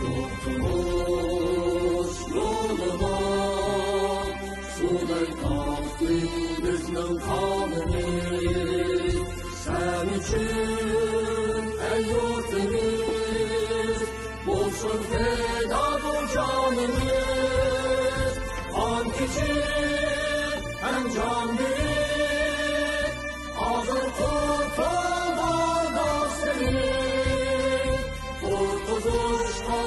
Kurtuluş yoluna sular kalktı bizning kanımız. Sen için ey yurtimiz, bulsun fedadır canımız. An için hem can verir, hazır kurtulmadan seni. Kurtuluşta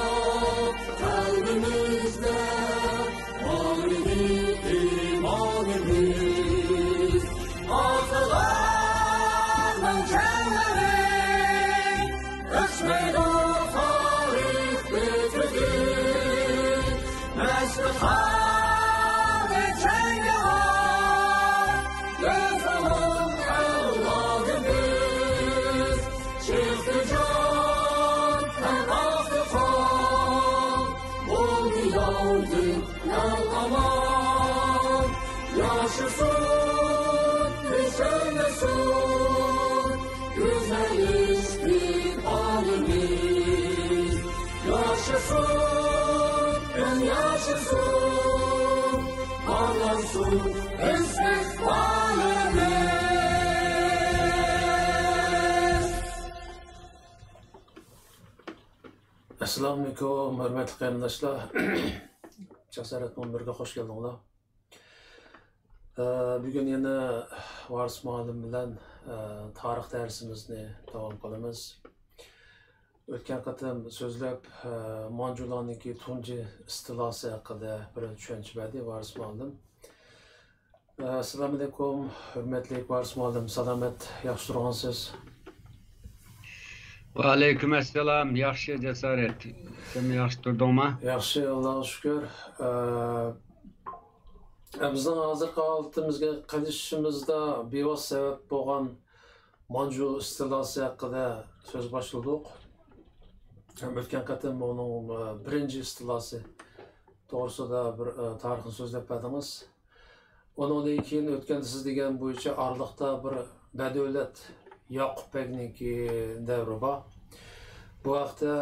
kalbimizde var idi imanımız. Atalarının kenleri öçmeydi tarih bitirdi. Nesli hâli cenge var, yazalım evladımız. Çıktı can hem astı kan, oldu yaldık el aman. Yaşasın, söylesin, güzel istikbalimiz. Yaşasın, yaşasın, parlansın istikbalimiz. Assalomu alaykum, hurmatli qarindoshlar. Jasorat Munbirga xush keldinglar. Bugun yana Varis muallim bilan tarix darsimizni davom qilamiz. O'tgan qatam so'zlab Manjularniki tunji istilosi haqida bir tushuncha berdi Varis muallim. Assalomu alaykum, hurmatli Varis muallim, salomat, yaxshi turgansiz? Va alaykum assalom, yaxshi Jasorat. Sen yaxshi turdingmi? Yaxshi, Allohga shukr. Bizning hozirgi holatımizga qilishimizda bevos sabab bo'lgan Manju istilosi haqida so'z boshladik. O'tgan qatam uning birinchi istilosi to'g'risida bir tarixni so'zlab berdingiz. Undan keyin o'tgan siz degan bo'yicha orliqda bir badavlat Yoqub Bekniki davri bor. Bu vaqtda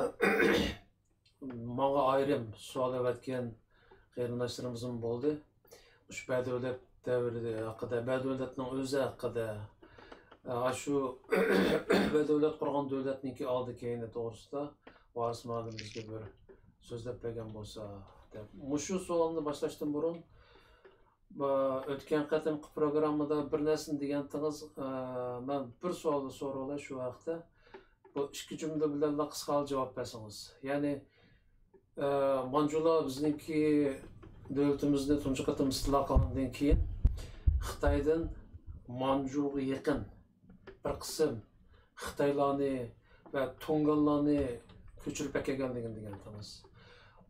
menga ayrim savol etgan qarindoshlarimiz bo'ldi. Şu badavlat davri haqida, badavlatning o'zi haqida, shu badavlat qurgan davlatniki oldi keyini to'g'risida Varis muallim bizga bir so'zlab bergan bo'lsa deb. Shu savolni boshlashdan burun o'tgan qatimki programmada bir narsani degandingiz, men bir savolni so'rolay shu vaqtda. Bu ikki jumla bilan qisqa javob bersangiz. Ya'ni Manjular bizniki devletimizni tunji qatam istilo qilgandan keyin Xitoydan Manjuga yaqin bir qism Xitoylarni va Tunganlarni ko'chirib kelganligini degandingiz.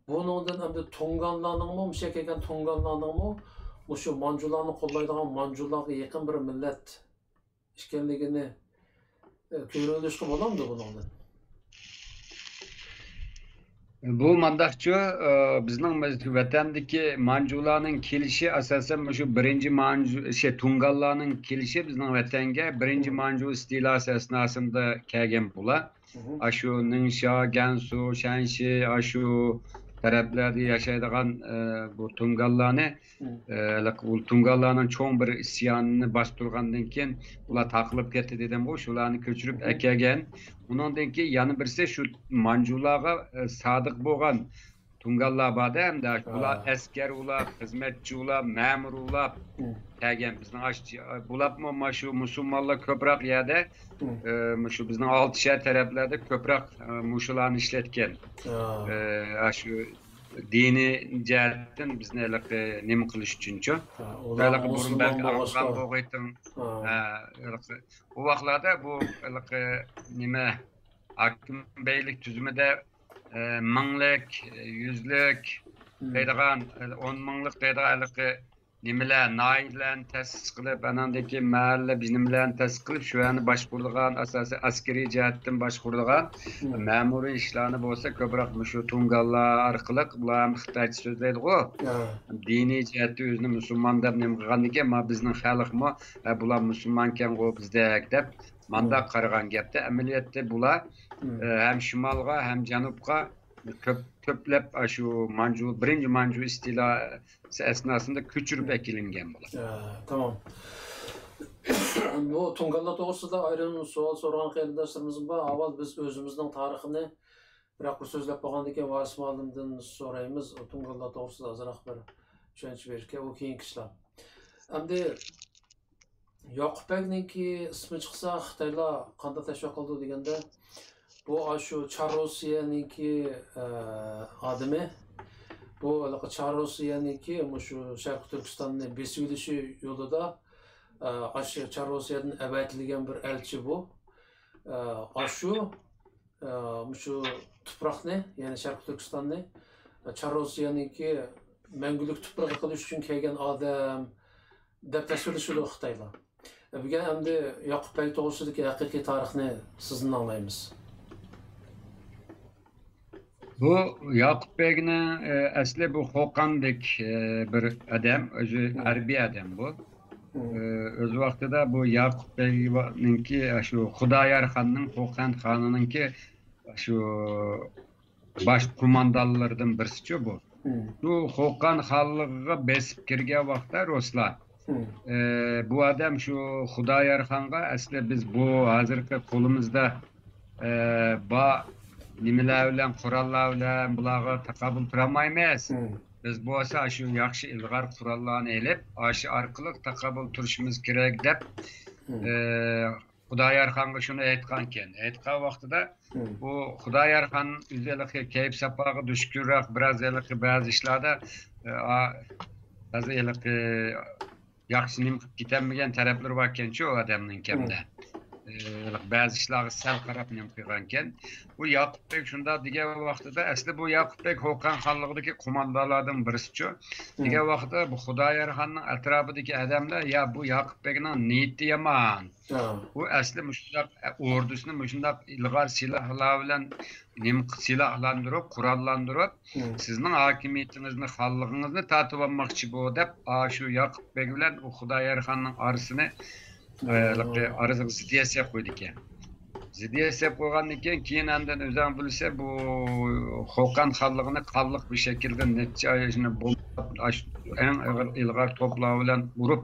Buningdan endi Tunganlarningmi, o'sha kelgan Tunganlarningmi o'sha Manjularni qo'llaydigan Manjularga yaqin bir millat ekanligini ko'rilishga bo'lamdi buningdan? Bu mandaqçı bizning vatandagi Manjularning kelishi asosan shu birinchi Manju Tunganlarning kelishi bizning vatanga birinchi Manju istilosi asnosida kelgan bo'lar. Shu Ningxia, Gansu, Shanxi, shu taraflarda yashaydigan bu Tunganlarni Tunganlarning cho'ng bir isyonini bostirgandan keyin ular taqilib ketdi dedim bu, shularni ko'chirib kelgan. Undan keyin yana birisi shu Manjularga sodiq bo'lgan Tunganlar bor hamda ular askar, ular xizmatchi, ular ma'mur, ular kelgan. Bizning bularmi shu musulmonlar ko'proq yerda shu bizning Oltishar taraflarda ko'proq mushularni ishlatgan. Shu diniy jihatdan bizni nima qilish uchunchi. Ular burun balki Afg'on bo'g'aytim. U vaqtlarda bu nima hakim beylik tuzumida minglik, yuzlik deydigan, 10 minglik deydigan nimalar naillarni ta'sis qilib, anandagi mahalla bizimlarni ta'sis qilib, shu yerni boshquradigan, asosan askariy jihatdan boshquradigan ma'muriy ishlarni bo'lsa, ko'proq shu Tunganlar orqali bular Xitoycha so'zlaydi-ku. Diniy jihatda o'zini musulmon deb nima qilganligi, bizning xalqmi, bular musulmonkan-ku bizdek deb manda qaragan gapda. Amaliyotda bular ham shimolga, ham janubga köplep şu birinci Mancu istilası esnasında küçürüp ekilingen bular. Tamam. Bu Tungallar to'g'risida ayrim savol so'ragan qarindoshlarimiz bor. Avval biz o'zimizning tarixini bir so'zlab bo'lgandan keyin Varis muallimdan so'raymiz. Tungallar to'g'risida ozroq bir tushuncha berishga, u keyingi ishlar. Endi Yoqubbekninki ismi chiqsa Xitoylar qanday tashviq qildi deganda, bu shu Char Rossiyaniki odami. Bu Char Rossiyaniki shu Sharq Turkistonni besib olishi yo'lida aşı Çar Rusya'dan əvətilgən bir elçi bu. Şu toprakni, yani Şarkı Türkistan'ni Çar Rusya'nınki məngülük toprağı qilish üçün kelgan adam deb tasvirlashadi Xitoylar. Bugun endi Yoqubbek to'g'risidagi haqiqiy tarixni sizdan anglaymiz. Bu Yoqubbekni asli bu Xo'qandek bir adam, o'zi harbiy adam bu. Öz vaqtida bu Yoqubbekninki shu Xudoyorxonning Xo'qand xonininki shu baş kumandanlardan birisi bu. Şu Xo'qand xonligiga besib kirgan vaqtda Ruslar bu adam şu Xudoyorxonga asli biz bu hozirgi qo'limizda nimalar bilan qurollar bilan bularga taqabul turolmaymiz. Biz bu olsa şu yaxshi ilg'or qurollarni elib, aşı orqali taqabul turishimiz kerak deb Xudoyorxonga shuni aytgan ekan. Aytgan vaqtida bu Xudoyorxon o'zligi kayf safoga dushkunroq ba'zi ishlarda yaxshi nim qilib ketolmagan taraflar bor ekan-ku o odamning kamda. Ba'zi ishlarga sal qarab nim qilgan ekan. Bu Yoqubbek shunda degan vaqtida asli bu Yoqubbek Xo'qand xonligidagi qo'mondonlardan birisi-ku. Degan vaqtda bu Xudoyorxonning atrofidagi odamlar ya bu Yoqubbekning niyati yomon. Bu asli mushundaq ordusini mushundaq ilg'or silahlar bilan silahlantirib, qurollantirib, sizning hokimiyatingizni, xonligingizni tatib olmoqchi bu deb shu Yoqubbek bilan u Xudoyorxonning orasini arasıga ziddiyat qo'ydi ekan. Ziddiyat qo'ygandan keyin andan o'zing bilsa bu Xo'qand xonligini qonliq bir shaklda necha oy ishni eng ilg'or to'plar bilan urib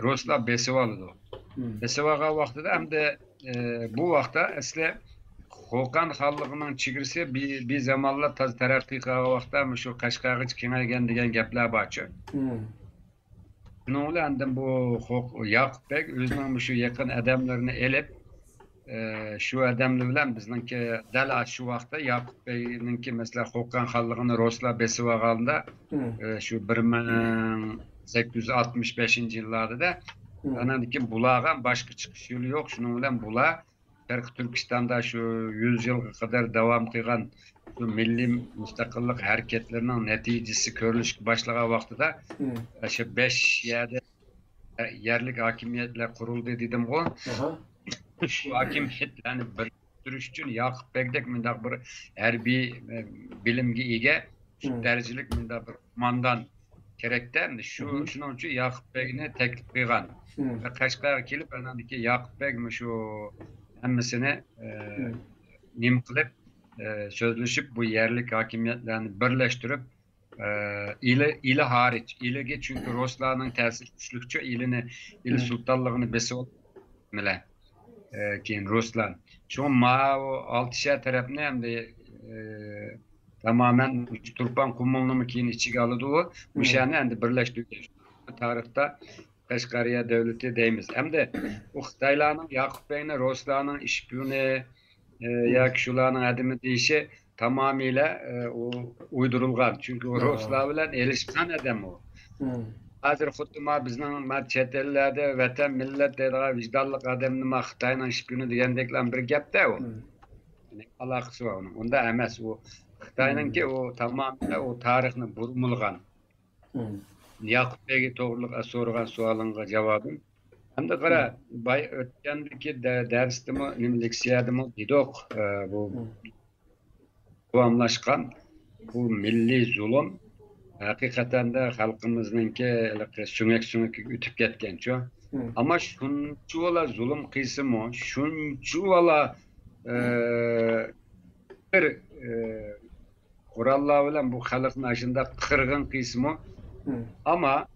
Ruslar besib oldi. Besib olgan vaqtida hamda bu vaqtda asli Xo'qand xonligining chegarasi bir zamonlar taraqqiy qilgan vaqtda shu Qashqargacha kengaygan degan gaplar bor-ku. Bunun bilan bu Yoqubbek o'zining shu yaqin odamlarini elib, shu odamlar bilan bizningki dal shu vaqtda Yoqubbekninki masalan Xo'qand xonligini Ruslar besib olganda shu 1865-yillarda anandaki bularga boshqa chiqish yo'li yo'q. Shuning bilan bular Sharq Turkistonda shu 100 yilga qadar davom qilgan şu milliy mustaqillik harakatlarining natijasi ko'rilishga boshlagan vaqtida shu 5 yerda yerlik hokimiyatlar qurildi dedim-ku. Shu hokimiyatlarni birlashtirish uchun Yoqubbekdek mundaq bir harbiy bilimga ega shu darajalik mundaq bir qo'mondon kerakda. Shuning uchun Yoqubbekni taklif qilgan. Qashqarga kelib anandaki Yoqubbek shu hammasini nim qilib sözleşip bu yerlik hakimiyetlerini birleştirip ili hariç, iliga çünkü Ruslarning ta'siri kuchlikcha ili sultonligini besib oldilar. Keyin Ruslar. Şu Mao Altışar tarafını hem de tamamen Turpan Kumulnu'nu keyin ichiga oldi u. O'shani endi birlashtirdi. Tarixda Qashqariya davlati deymiz. Hem de u Xitoylarning Yoqubbekni Ruslarning ishpiyoni yoki shularning adimi deyishi tamamıyla uydurulgan. Çünkü o Ruslar bilan elishgan adam o. Hozir xuddi bizning chet ellarda vatan millat deydigan vijdonli odamni Xitoyning ishpiyoni degandeklar bir gapda u. Aloqasi bor uning. Unda emas u Xitoyninki o tamamıyla o tarixni burmulgan. Yoqubbekga to'g'riliq so'ragan savolimga javobim hamda qara o'tgandagi darsdimi leksiyadimi dedik bu davomlashgan bu milliy zulm haqiqatan da xalqimizningki so'ngak o'tib ketgan-ku. Ama shuncha vola zulm qilsimi, shuncha vola bir kurallar bilen bu halkın aşında kırgın kısmı ama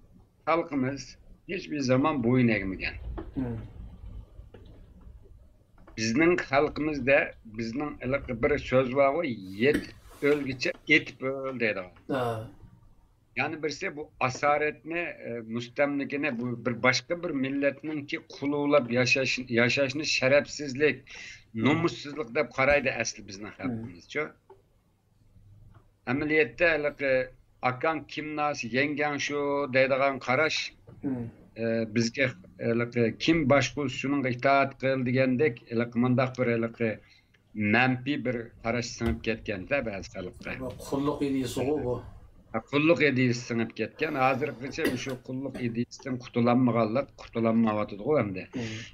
halkımız hiçbir zaman boyun eğmegen. Bizning halkımızda bizning bir söz var o yet ölgüçe et böl deydi. Yani birisi bu asaretine, müstemlikine, bu bir başka bir milletinin ki kululab yaşayışını şerefsizlik, nomussuzluk deb qaraydi asli bizning halkımız. Ameliyatda akan kimnas, yengen şu deydigan qarash bizge kim başqu şunun itaat qil degandek mındaq bir manfiy bir qarash singib ketganda ba'zi xalqqa. Qulluq ideyasi bu. Qulluq ideyasi singib ketgan. Hozirgacha shu qulluq ideyasidan qutulanmayapti endi.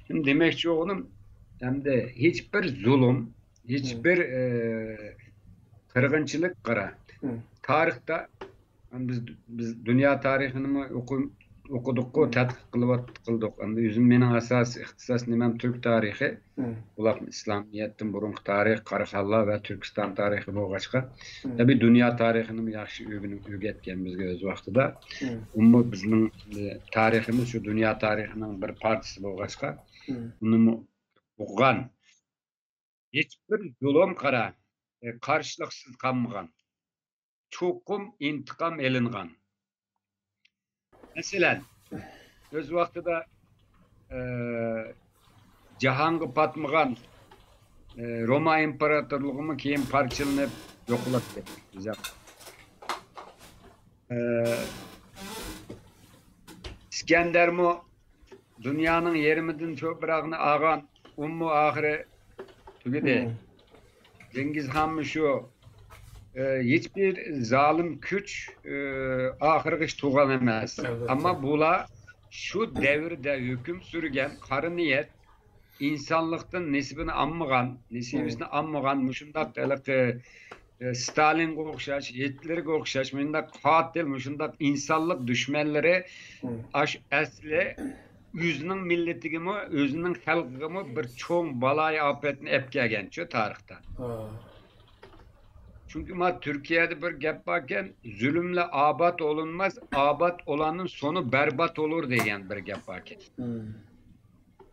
Şimdi demekçi oğlum endi hiçbir zulüm, hiçbir qirg'inchilik qara. Tarixda biz dünya tarixini mi o'qidik-ku, tadqiq qildik. Endi o'zim mening asosiy ixtisos nimam Türk tarixi. Bular İslamiyatdan burungi tarix, Qaraxonlar va Turkiston tarixi bo'lg'achqa. Tabii dünya tarixini yaxshi o'rgatgan bizga o'z vaqtida. Umuman bizning tariximiz shu dünya tarixining bir partisi bo'lg'achqa. Uni o'qigan. Hiçbir zulüm qara, qarshiliksiz qolmagan. Çokum intikam elingan. Mesela öz vaqtida jahonga patmagan Roma imparatorluğumu keyin parçalanıp yo'qolib ketdi. İskendermi dünyanın yerimidin ko'prog'ini olgan, ummu ahiri tugadi. Cengiz Han'mi şu hiçbir zalim güç ahırgıç tuğan emez. Evet. Ama bula şu devirde hüküm sürgen karı niyet insanlıktan nisibini anmagan muşundak Stalin okşaş, Hitler okşaş, muşundak katil, muşundak insanlık düşmanları asli yüzünün milletimi, özünün halkımı bir çoğun balay afetini epkegen şu tarihte. Çünkü Türkiye'de bir gap varken zulümle abat olunmaz, abat olanın sonu berbat olur diyen bir gap varken.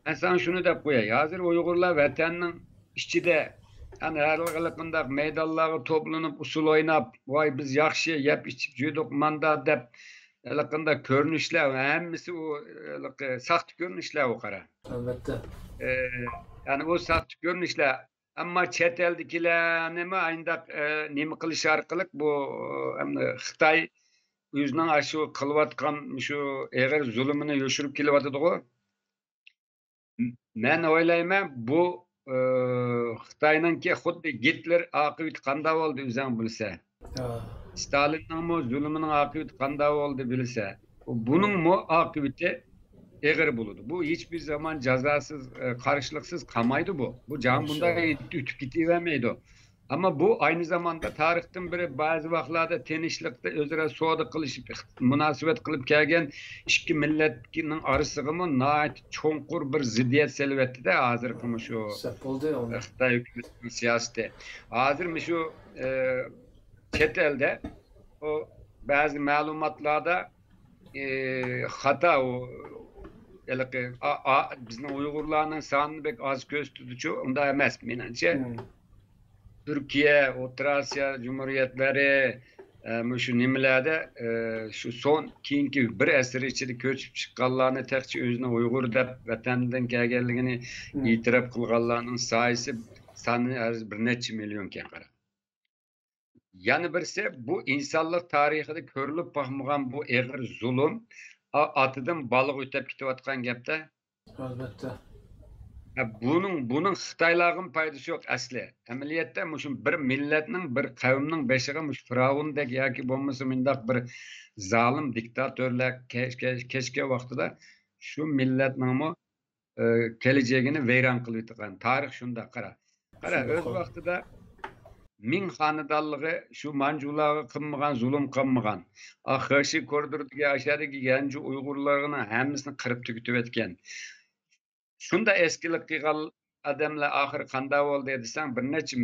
Ben sana şunu da koyayım. Hazır Uygurlar vatanının içinde yani her kılıkında meydanları toplanıp usul oynap, vay biz yakşı yap içip jüdük mandat dep kılıkında görünüşler, hemisi o sahte görünüşler o kara. Elbette. Yani o sahte görünüşler ama chet eldikiler nima ayında nima qilish orqali bu Xitoy o'zining shu qilayotgan shu eg'ir zulmini yoshirib kelyapti-ku. Men o'ylayman bu Xitoyninki xuddi Hitler aqibati qanday bo'ldi o'zing bilsa. Stalinning zulmining aqibati qanday bo'ldi bilsa. Bunun aqibati eg'ir bo'ladi. Bu hiçbir zaman cezasız, karşılıksız kalmaydı bu. Bu can bunda ütüp gitivermeydi. Ama bu aynı zamanda tarihten biri bazı vaxtlarda tenişlikte özüre soğudu kılışıp, münasebet kılıp kelgen iki milletinin arasıgımı nait çoğunkur bir ziddiyet selvetti de hazır kılmış o. Xitay hükümetinin siyaseti. Hazır mı şu chet elde o bazı malumatlarda hata o bizning Uyg'urlarning soni bek az ko'z tutuvchi, unda emas menimcha. Türkiye, O'rta Osiyo Cumhuriyatlari shu nimalarda shu son keyingi bir asr ichida ko'chib chiqqanlarni taqchi o'zini Uyg'ur deb vatandan kelganligini e'tirof qilganlarning soni bir necha million ekan qara. Yana birisi bu insonlik tarixida ko'rilib boqmagan bu eg'ir zulm atıdan balık ötep kitayotgan gapda. Albatta. Bunun Xitoylarning foydasi yo'q asli. Amaliyotda mushum bir millatning, bir qavmning beshig'i mush firavundek yoki bo'lmasa mundaq bir zalim diktatorlar kechga vaqtida shu millatning kelajagini vayron qilib o'tgan. Tarix shunda qara. Qara o'z vaqtida Ming xonadonligi shu manjularga qilmagan zulm qilmagan. Axirgi koridordagi aşağıdagi yangi Uyg'urlarni hammasini qirib tugitib o'tgan. Shunda eskilik qilgan adamlar ahir qanday bo'ldi desang, bir necha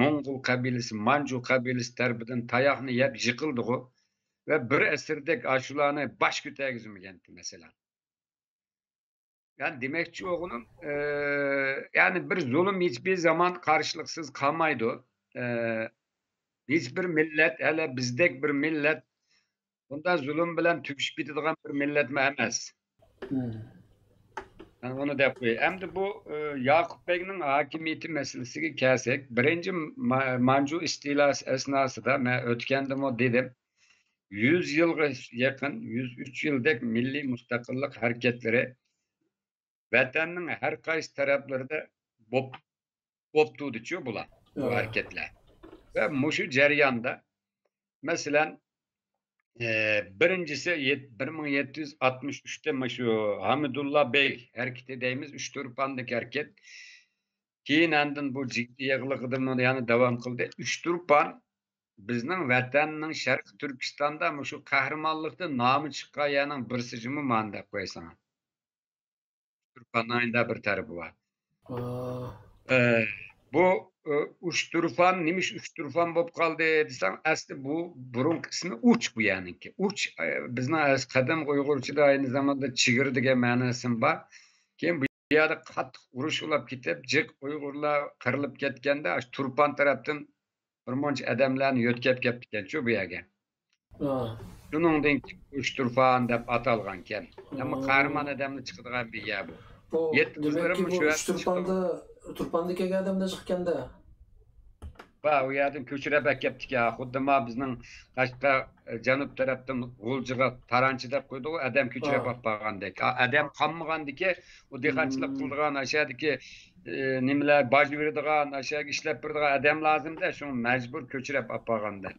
Mo'ng'ul qabilasi, Manju qabilasi tarafidan tayoqni yeb yiqildi-ku va bir asrdek ashularni bosh ko'targizmagan masalan. Yani demekçi oğlum, yani bir zulüm hiçbir zaman karşılıksız kalmaydı. Hiçbir millet, hele bizdek bir millet, bunda zulüm bilen tüküşüp bitadigan bir millet mi emas. Yani onu dep koyayım. Hem de bu Yakup Bey'in hakimiyeti meselesiga kelsek, birinci Manju istilası esnasında ben ötkendim o dedim. 100 yılga yakın, 103 yıldak milli müstakillik hareketleri vatanning her qaysi taraflarida bo'ptudi-chu bular, bu hareketler. Ve muşu jarayonda masalan birincisi 1763'te şu Hamidullah Bey hareketi deymiz, Üçturpandaki hareket. Keyin andın bu ciddi yığılıqıdımı yani devam kıldı. Üçturpan bizning vatanning Sharq Turkistonda shu qahramonlikda nomi chiqqanining birsijimi man deb qo'yasan. Turpanning bir tarafı var. Bu Uchturpan nimiş Uchturpan bo'lib qoldi desam, asli bu burun ismi Uch bu yani ki. Uch bizning qadim Uyg'urchada aynı zamanda chigir degan ma'nosi bor. Keyin bu yerda qattiq urush bo'lib ketib, jiq Uyg'urlar qirilib ketganda Turpan tarafdan bir muncha odamlarni yo'tkab ketgan-chu bu yerga. Shuningdan Uchturpan deb atalgan ekan. Ammo qahramon odamlar chiqadigan bir yer bu. Bu demek ki bu Turpandaki adamda chiqqanda. Ba, u yerdan ko'chirib kelibdik ya. Xuddi ma bizning Qashqa janub tarafdan G'uljiga taranchi deb qo'ydi, u odam ko'chirib olib qolgandek. Odam qolmagandiki, u dehqonchilik qiladigan, ashadagi nimalar boj beradigan, ashyaga ishlab beradigan odam lozimda, shuni majbur ko'chirib olib qolganda.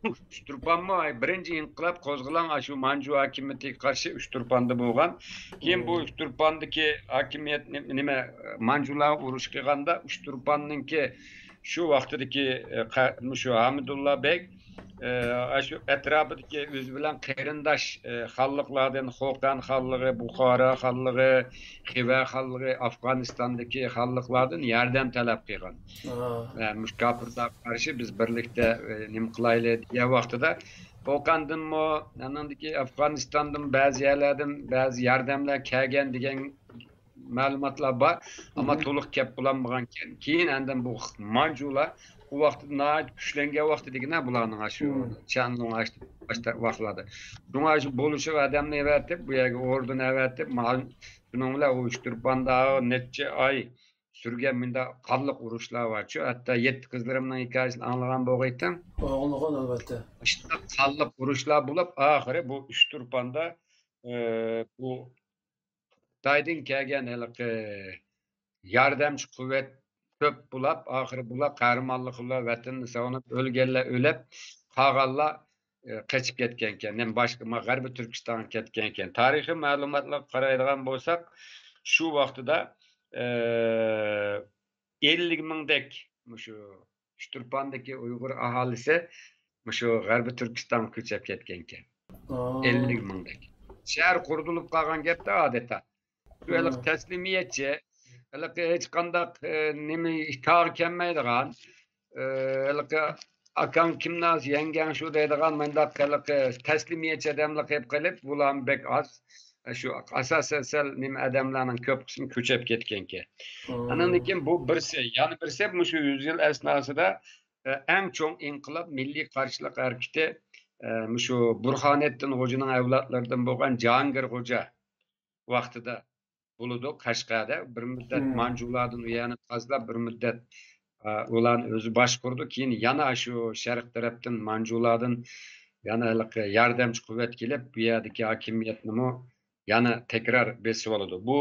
Uchturpanmi birinchi inqilob qo'zg'alan shu Manju hokimiyatiga qarshi Uchturpanda bo'lgan. Keyin bu Uchturpandagi hokimiyat nima Manjular urush qilganda Uchturpanningki shu vaqtdagi shu Hamidullah Bek shu atrofidagi o'zi bilan qarindosh xalqlardan Xoqan xalqi, Buxoro xalqi, Xiva xalqi, Afg'onistondagi xalqlardan yordam talab qilgan. Müşkafirga qarshi biz birlikda nima qilaylik degan vaqtida Xoqandinmi, anandagi Afg'onistondan ba'zi yerlardan ba'zi yordamlar kelgan degan ma'lumotlar bor, ammo to'liq kelib bo'lmagan ekan. Keyin andan bu Manjular bu vaqtda kuchlangan vaqtidagina bularning shu chanlong boshqa vaqtlarda. Bunga shu bo'lishi odamni evatib, bu yerga ordun evatib, shuningla bilan u Uchturpanda necha oy sürgen minde qanliq urushlar var-chu. Hatta 7 qizlarimning hikoyasini anglagan bo'lg'aydim. Anglagan albatta. İşte qanliq urushlar bo'lib, oxiri bu Uchturpanda bu Xitoydan kelgan yordamchi quvvat ko'p bo'lib, oxiri bular qahramonlik qilib, vatanni sog'inib, o'lganlar o'lib, qolganlar qochib ketgan ekan. Ham boshqa G'arbiy Turkistonga ketgan ekan. Tarixiy ma'lumotlarga qaraydigan bo'lsak, shu vaqtida 50 mingdek shu Uchturpandagi Uyg'ur aholisi shu G'arbiy Turkistonga ko'chib ketgan ekan. 50 mingdek. Shahar qurilib qolgan gapda odatda. Shu taslimiyatchi, hech qanday nima itoat kelmaydigan, akam kimnas yangan shu deydigan mendaq taslimiyatchi odamlar qilib qilib, bularni bek az şu asosan nima odamlarning ko'p qismi ko'chib ketgan ekan. Andan keyin bu birsi, yana birsi shu 100 yil asnosida eng cho'ng inqilob milliy qarshilik harakati shu Burxoniddin Xo'janing avlodlaridan bo'lgan Jahongir Xo'ja vaqtida bo'ldi Qashqarda. Bir muddat Manjulardan uyani tozalab, bir muddat ularni o'zi boshqurdi. Keyin yana shu sharq tarafdan Manjulardan yana yordamchi quvvat kelib, bu yerdagi hokimiyatni yana tekrar besib oladi. Bu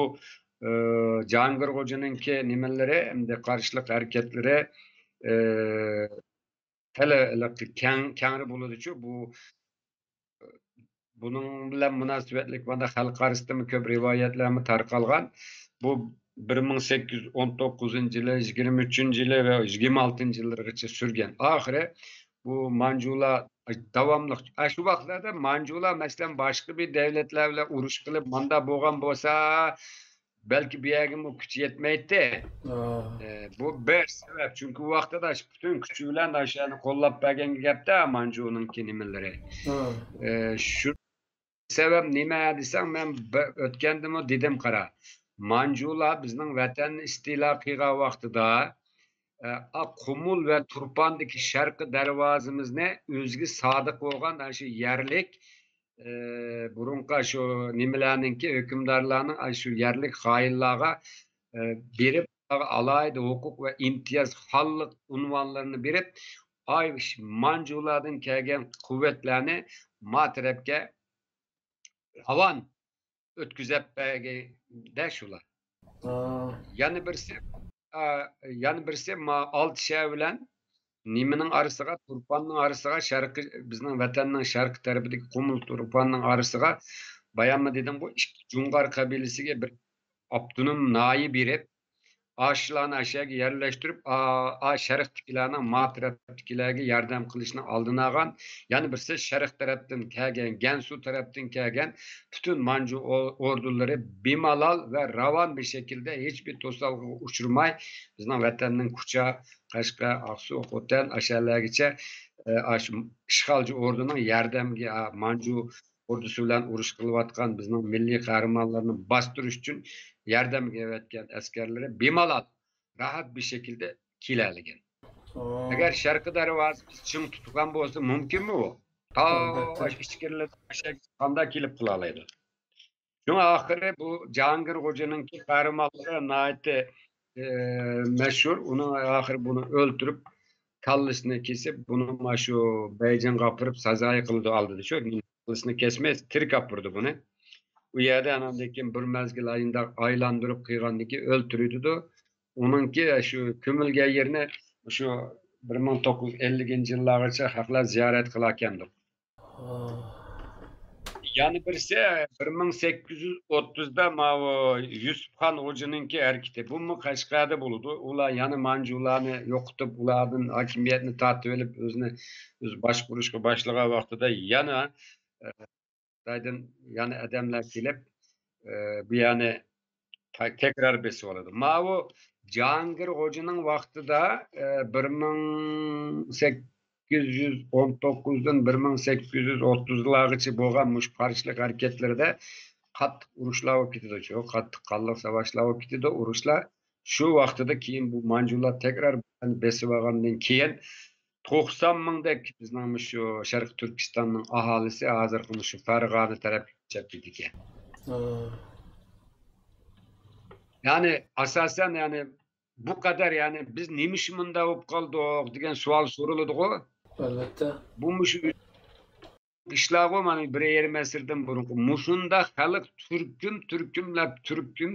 Jahongir Xo'janingki nimalari, hamda qarshilik harakatlari hali kengri bo'ladi-chu. Bunun bilan munosabatlik bunda xalq orasida ko'p rivoyatlarni tarqalgan. Bu 1819-yili, 23-yili va 26-yillargacha surgan. Oxiri bu Manjular davomli shu vaqtlarda Manjular masalan boshqa bir davlatlar bilan urush qilib, manda bo'lgan bo'lsa, belki bir yergin bu güç yetmeydi. Ha. Bu bir sebep. Çünkü bu vakti da bütün küçüğülen aşağıya kollap bergen gepte Mancu'nun kelimeleri. Ha. Şu sebep nime desem ben ötkendim o dedim kara. Mancular bizning vatan istila qilgan vaqtida Qumul ve Turpan'daki şarkı darvozamizni o'ziga sodiq bo'lgan shu yerlik burunqa shu nimalarninki hukmdorlarning shu yerlik xoinlarga berib alayda huquq ve imtiyoz xonlik unvonlarini berib Manjulardan kelgan quvvatlarni matrabga havan o'tkazib berganda shular. Ha. Yani birisi alt şey bilen nimenin arasıga Turpan'ın arasıga şarkı bizning vatanning şarkı tarafidagi Qumul Turpan'ın arasıga bayan mı dedim bu Jungar kabilesiga bir Abdunum nayı berip aşılarını aşağıya yerleştirip şarktikilarning matraftikilarga yordam qilishni oldini olgan. Yani birisi şark tarafdan kelgan, Gansu tarafdan kelgan bütün Manju orduları bemalol ve ravan bir şekilde hiçbir to'salg'i uçurmay bizning vatanning Kucha, Qashqa, Aqsu, Xotan aşağılargacha ishg'olchi orduning yordamiga Manju ordusu bilan urush qilayotgan bizning milliy qahramonlarni bostirish uchun yardım etken askerlere bemalol rahat bir şekilde kilerligen. Ha. Eğer şarkı darvozamiz çim tutgan bo'lsa mümkün mü o? Ta ichkarilar qanday kelib qilalaydi. Şuna ahiri bu Cahangir Hoca'nınki kahramanlığı nayeti meşhur. Onu ahir bunu öldürüp kallısını kesip bunu şu beycan kapırıp sazayı kıldı aldı. Şu kallısını kesmez, tiri kapırdı bunu. Bu yerde anamdaki bir mezgil ayında aylandırıp kıygandaki öldürüydü de onunki şu kümülge yerine şu 1950 yıllarca haklar ziyaret kılakendik. Ha. Yani birisi 1830'da mavi Yusufhan Hoca'nınki erkiti. Bu mu Kaşgar'da bulundu. Ula yani Mancularını yokutup uladın hakimiyetini tatlı edip özüne başvuruşka başlığa vaxtıda yana yani adamlar gelip bir yani tekrar besi oladı. Mavi Cahangir Hoca'nın vaxtıda 1819'dan 1830'largacha bo'lgan mush qarshilik hareketlerinde qattiq urushlar bo'lib ketdi. Çok qattiq qonliq savaşlar bo'lib ketdi. Urushlar shu vaqtida keyin bu Manjular tekrar besib olgandan keyin 90 mingdek bizning shu Sharq Turkistonning aholisi hozirgi shu Farg'ona tarafga ketib ketgan. Yani asasen yani bu kadar yani biz nimiş mında olup kaldık degan savol so'raladi go. Albatta. Bu mush ishlag'o mana bir yerim asrdan burunqi mushunda xalq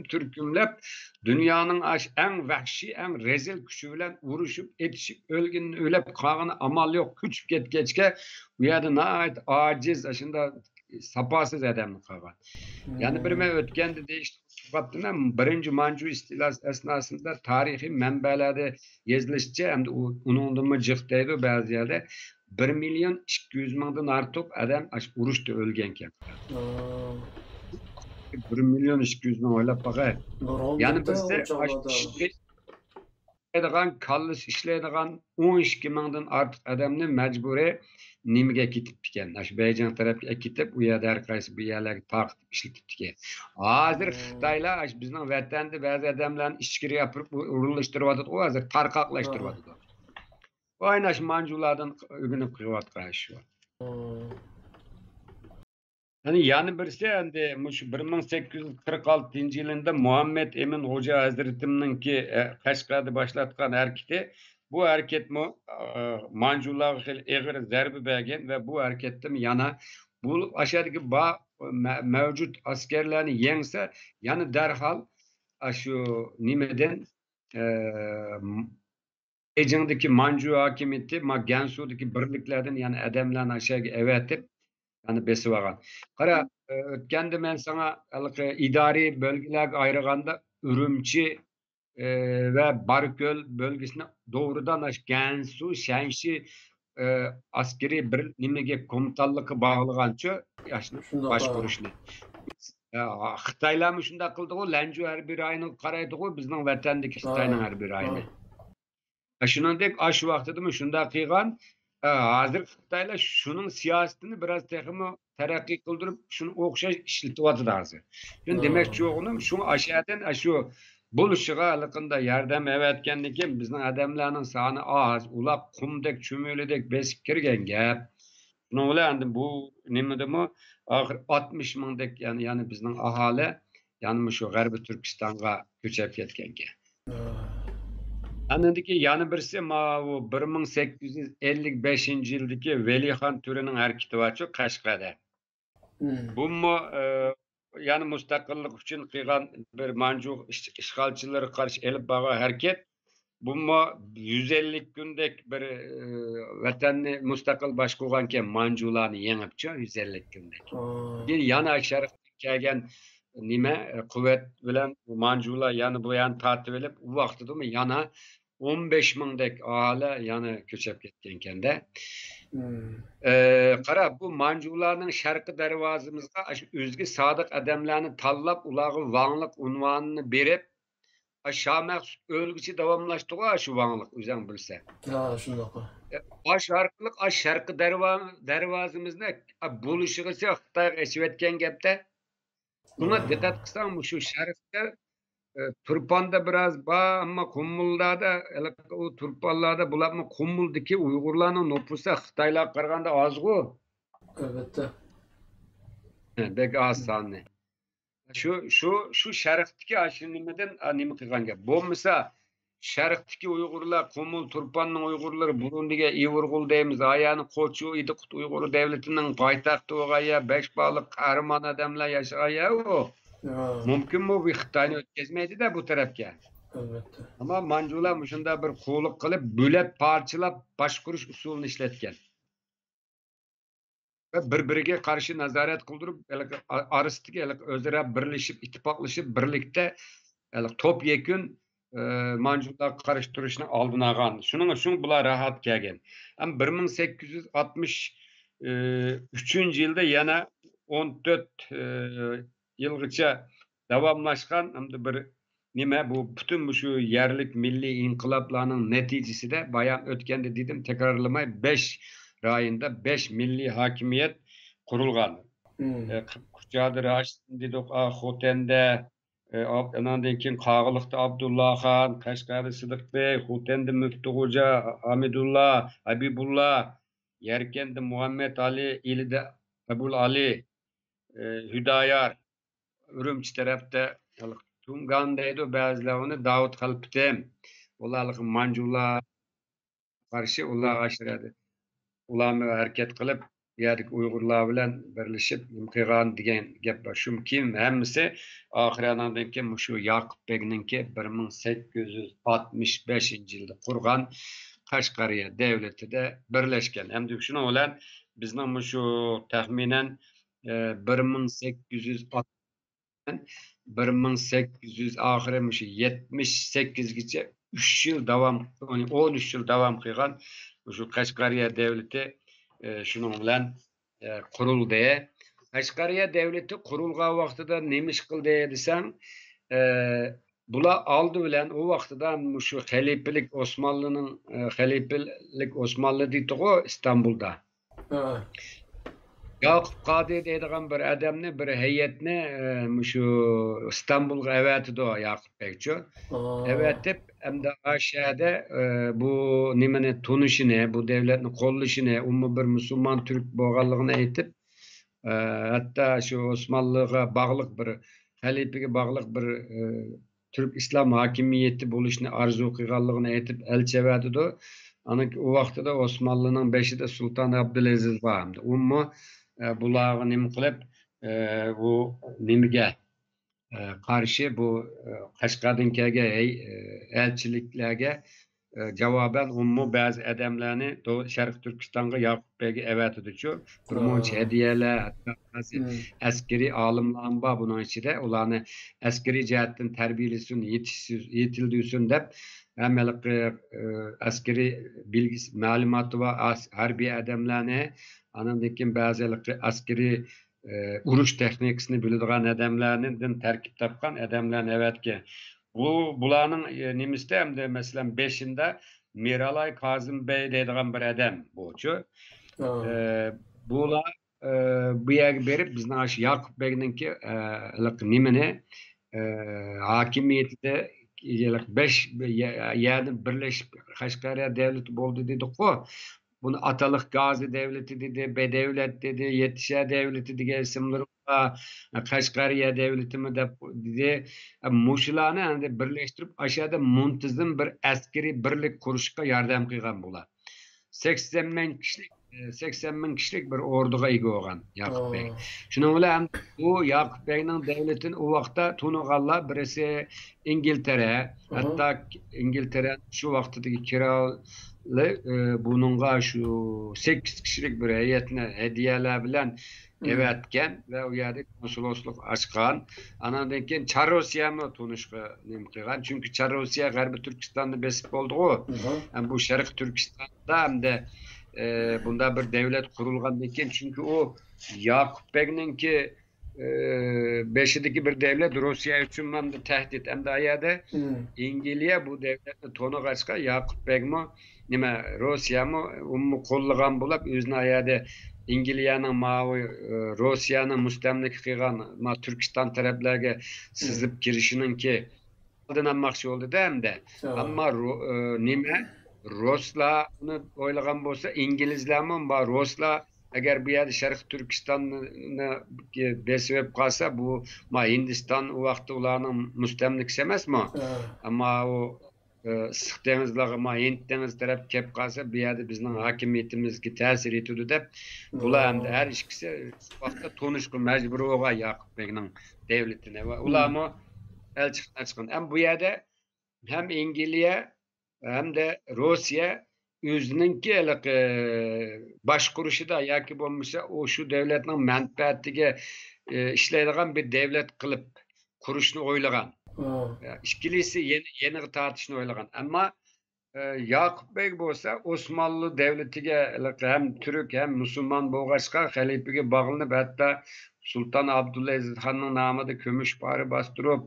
turkumlab dunyoning eng vahshiy eng rezil kuchi bilan urushib etishib o'lgin o'lab qolgani amal yo'q kuchib ketgachga bu yerda nihoyat ojiz shunda sapasiz odamni qolgan. Yani bir men o'tganda deyishdi suhbatdan birinchi Manju istilasi esnasında tarixiy manbalarda yozilishicha hamda uningdan jiqdaydi ba'zi yerda 1.200.000'dan artık adam urushda o'lgankan. 1.200.000 o'ylab boqay. Yani bizda ishlaydigan kallis ishlaydigan 12.000'dan artık adamni majburiy nimaga ketibdi ekan. Shu Beijing tarafga ketib, u yerda har qaysi bu yerlarga taqib ishlatibdi ekan. Hozir Xitoylar bizning vatanda ba'zi odamlarni ichkari yapirib urilishtiryapti, u hozir tarqoqlashtiryapti. Aynaş Manjulardan ögünüp kıyvatkan şu. Yani birisi endi muş 1846 yılında Muhammed Emin Hoca Hazretimininki Qashqarda başlatgan hareketi bu hareket Manjularga egir zarbi bergen ve bu hareketden yana bu aşağıdaki mevcut askerlerini yengse yani derhal şu nimeden Beijing'deki Manju hakimiyeti Gansu'daki birliklerden yani adamlarını aşağıya evetip yani besip algan. Qara ötkende men sana idari bölgelerge ayırganda Ürümçi ve Barköl bölgesine doğrudan Gansu, Shanxi askeri bir nimege komutanlıkı bağlagança başvuruşunu. Xitaylar şunda qildi o, Lanju harbiy rayoni qaraydi o, bizning vatandagi Xitoyning harbiy rayoni. Shuningdek, shu vaqtida shunda qilgan, hozir Xitoylar shuning siyosatini biroz texmi taraqqiy qildirib, shuni o'xshash ishlatyapti hozir. Shuni demoqchi o'g'lim, shu aşağıdan shu bo'lishiga haliqinda yordam evatgandan keyin bizning odamlarning soni oz, ular qumdek, cho'milidek besib kirgan gap. Şunun bilan bu nimadimi? Axir 60 mingdek yani bizning aholi yani shu G'arbiy Turkistonga ko'chib ketganga. Anındaki yana birisi bu 1855-yildagi Velixon Turining harakati varchu Qashqada. Bu yani mustaqillik uchun qilgan bir Manju ishg'olchilari qarshi elib borgan harakat. Bu 150 kundek bir vatanni mustaqil boshqargan keyin Manjularni yengibchi 150 kundek. Keyin yana sharqdan kelgan nima quvvat bilan Manjular yana bu yana tortib olib, u vaqtida yana 15 mingdek aholi yana ko'chib ketgan ekanda. Qara, bu Manjularning sharqi darvozamizga o'zga sodiq odamlarni tanlab, ularga vangliq unvonini berib, Şahmaxsud o'lgichi davomlashtirdi shu vangliq o'zing bilsa. Shundoq. Sharqi darvozamizni bo'lishiga Xitoyga eshivatgan gapda. Buna diqqat qilsang, shu sharqda Turponda biroz bor, ammo Qummullarda, u Turponlarda bularni Qummuldagi Uyg'urlarning nufusi Xitoylarga qaraganda ozg'u. Albatta. Bek oz sonni. Şu sharqdagi shu nimadan nima qilgan gap. Bo'lmasa sharqdagi Uyg'urlar, Qumul Turponning Uyg'urlari Burundiga Ivrg'ul deymiz, ayani Qo'chu Idiqut Uyg'ur davlatining poytaxti o'g'aya, besh bog'liq qahramon odamlar yashag'aya u. Mumkin bu Xitoyni o'tkazmaydi-da bu tarafga. Albatta. Ammo Manjular shunda bir quvliq qilib, bo'lib parchalab boshqarish usulini ishlatgan. Bir-biriga qarshi nazorat qildirib, arasida o'zaro birlashib, ittifoqlashib, birlikda top yakun Manjular qarshi turishni oldini olgan. Shuning uchun bular rahat kelgan. Ham 1863-yilda yana 14 yilgacha davomlashgan hamda bir nima bu butun shu yerlik milliy inqiloblarning natijasida bayon o'tganda dedim, takrorlamay 5 rayonda 5 milliy hokimiyat qurilgan. Kuchadi Rashid dedik, Xotenda, ondan keyin Qog'iliqda Abdulla Xon, Qashqarda Sidiqbek, Xotenda Muftixo'ja, Hamidullah, Habibullah, Yarkanda Muhammad Ali, Ilida Abul Ali, Hüdayar, Urumchi tarafda Tungandaydi ba'zilar uni Davud Xalpitem, ularning Manjular qarshi ular ashiradi. Ularni harakat qilib, yerdagi Uyg'urlar bilan birlashib qilgan degan gap bor. Shunkim hammasi oxiridan keyin shu Yoqub Bekninki 1865-yilda qurgan Qashqariya davlatida birlashgan. Hamda shuning bilan bizning shu taxminan 1800 oxiri shu 78gacha 3 yil davom, 13 yil davom qilgan shu Qashqariya davlati shuning bilan qurildi. Qashqariya davlati qurilgan vaqtida nima ish qildi desang, bular oldi bilan u vaqtida shu xalifalik Osmonli deydi-ku Istanbulda. Yoqub Qodi deydigan bir odamni, bir hay'atni shu Istanbulga avatidi Yoqub Bekchi. Avatib, hamda aşağıda bu nimani tunishini, bu davlatni qo'llashini, bir musulmon turk bo'lganligini aytib, hatto shu Osmonliga bog'liq bir xalifaga bog'liq bir turk islom hokimiyati bo'lishni orzu qilganligini aytib elchi avatidi. Ana u vaqtida Osmonlining beshida Sulton Abdulaziz bor. Bularga nima qilib, bu nimaga qarshi bu Qashqardan kelgan elchiliklarga javoban ba'zi odamlarni Sharq Turkistonga Yoqub Bekga avatidi-chu. Birmuncha hadiyalar, askariy olimlar bor buning ichida. Ularni askariy jihatdan tarbiyalasin, yetildirsin deb hammalık askeri bilgisi, ma'lumoti va harbiy odamlarni, andan keyin ba'zilar askeri uruş texnikasini biladigan adamlardan terkip tapgan adamlarni evetki. Bularning nimisida hamda masalan 5'inde Miralay Kazım Bey deydigan bir adam buçu. Bular bu yerga berip bizning aşı Yakup Beyninki nimani hakimiyetide 5 yerden birleşip Kaşgarya devleti oldu dedik-ku. Bunu Atalık Gazi devleti dedi, Bedevlet dedi, Yetişe devleti dedi isimleri Kaşgarya devleti mi dedi. Muşularni yani birleştirip aşağıda muntazam bir askeri birlik kuruşga yordam qilgan bular. 80 bin kişilik bir orduga ega bo'lgan Yakup Bey. Şunun bilan bu Yakup Bey'nin devletin o vaqtda tunuganlar birisi İngiltere, hatta İngiltere şu vaqtdagi kiralı bununla şu 8 kişilik bir heyetine hediyeler bilen evetken ve o yerde konsolosluk açkan. Anadan keyin Çar-Rusya mı tunuşqa nim qilgan. Çünkü Çar-Rusya G'arbiy Türkistan'da besip oldu o. Yani bu Şarkı Türkistan'da hem de bunda bir devlet kurulgan keyin çünkü o Yakup Bey'ninki beşideki bir devlet Rusya üçün hem de tehdit hem de ayada İngiliye bu devletni tonu kaçka Yakup Bey mi nima Rusya mı ummu qo'llagan bo'lib o'zini ayada İngiliye'nin mavi Rusya'nın mustamlik qilgan Türkistan taraflarga sizib kirishininki oldin olmoqchi bo'ldi-da hamda. Ammo nima Ruslarni o'ylagan bo'lsa İngilizlarmi va Ruslar agar bu yerda Sharq Turkistonni besib qolsa bu Hindiston u vaqtda ularning mustamlikasi emasmi? Ammo u Issiq dengizlarga Hind dengizi taraf kelib qolsa bu yerda bizning hokimiyatimizga ta'sir etadi deb bular hamda har ikkisi vaqtda tunishga majbur bo'lgan Yakup Bey'ning devletine va ularmi elchi chiqqan. Ham bu yerda hem İngiliye hem de Rusya o'zininki boshqurishida yoki bo'lmasa o şu devletning manfaatiga ishlaydigan bir devlet qilib qurishni o'ylagan. İkilisi yeni tartışını oylagan. Ama Yakup Bey bo'lsa Osmanlı devletiga hem Türk hem Müslüman bo'lg'achqa xalifega bog'lanib hatta Sultan Abdülaziz Han'ın namida Kömüşbari bastırıp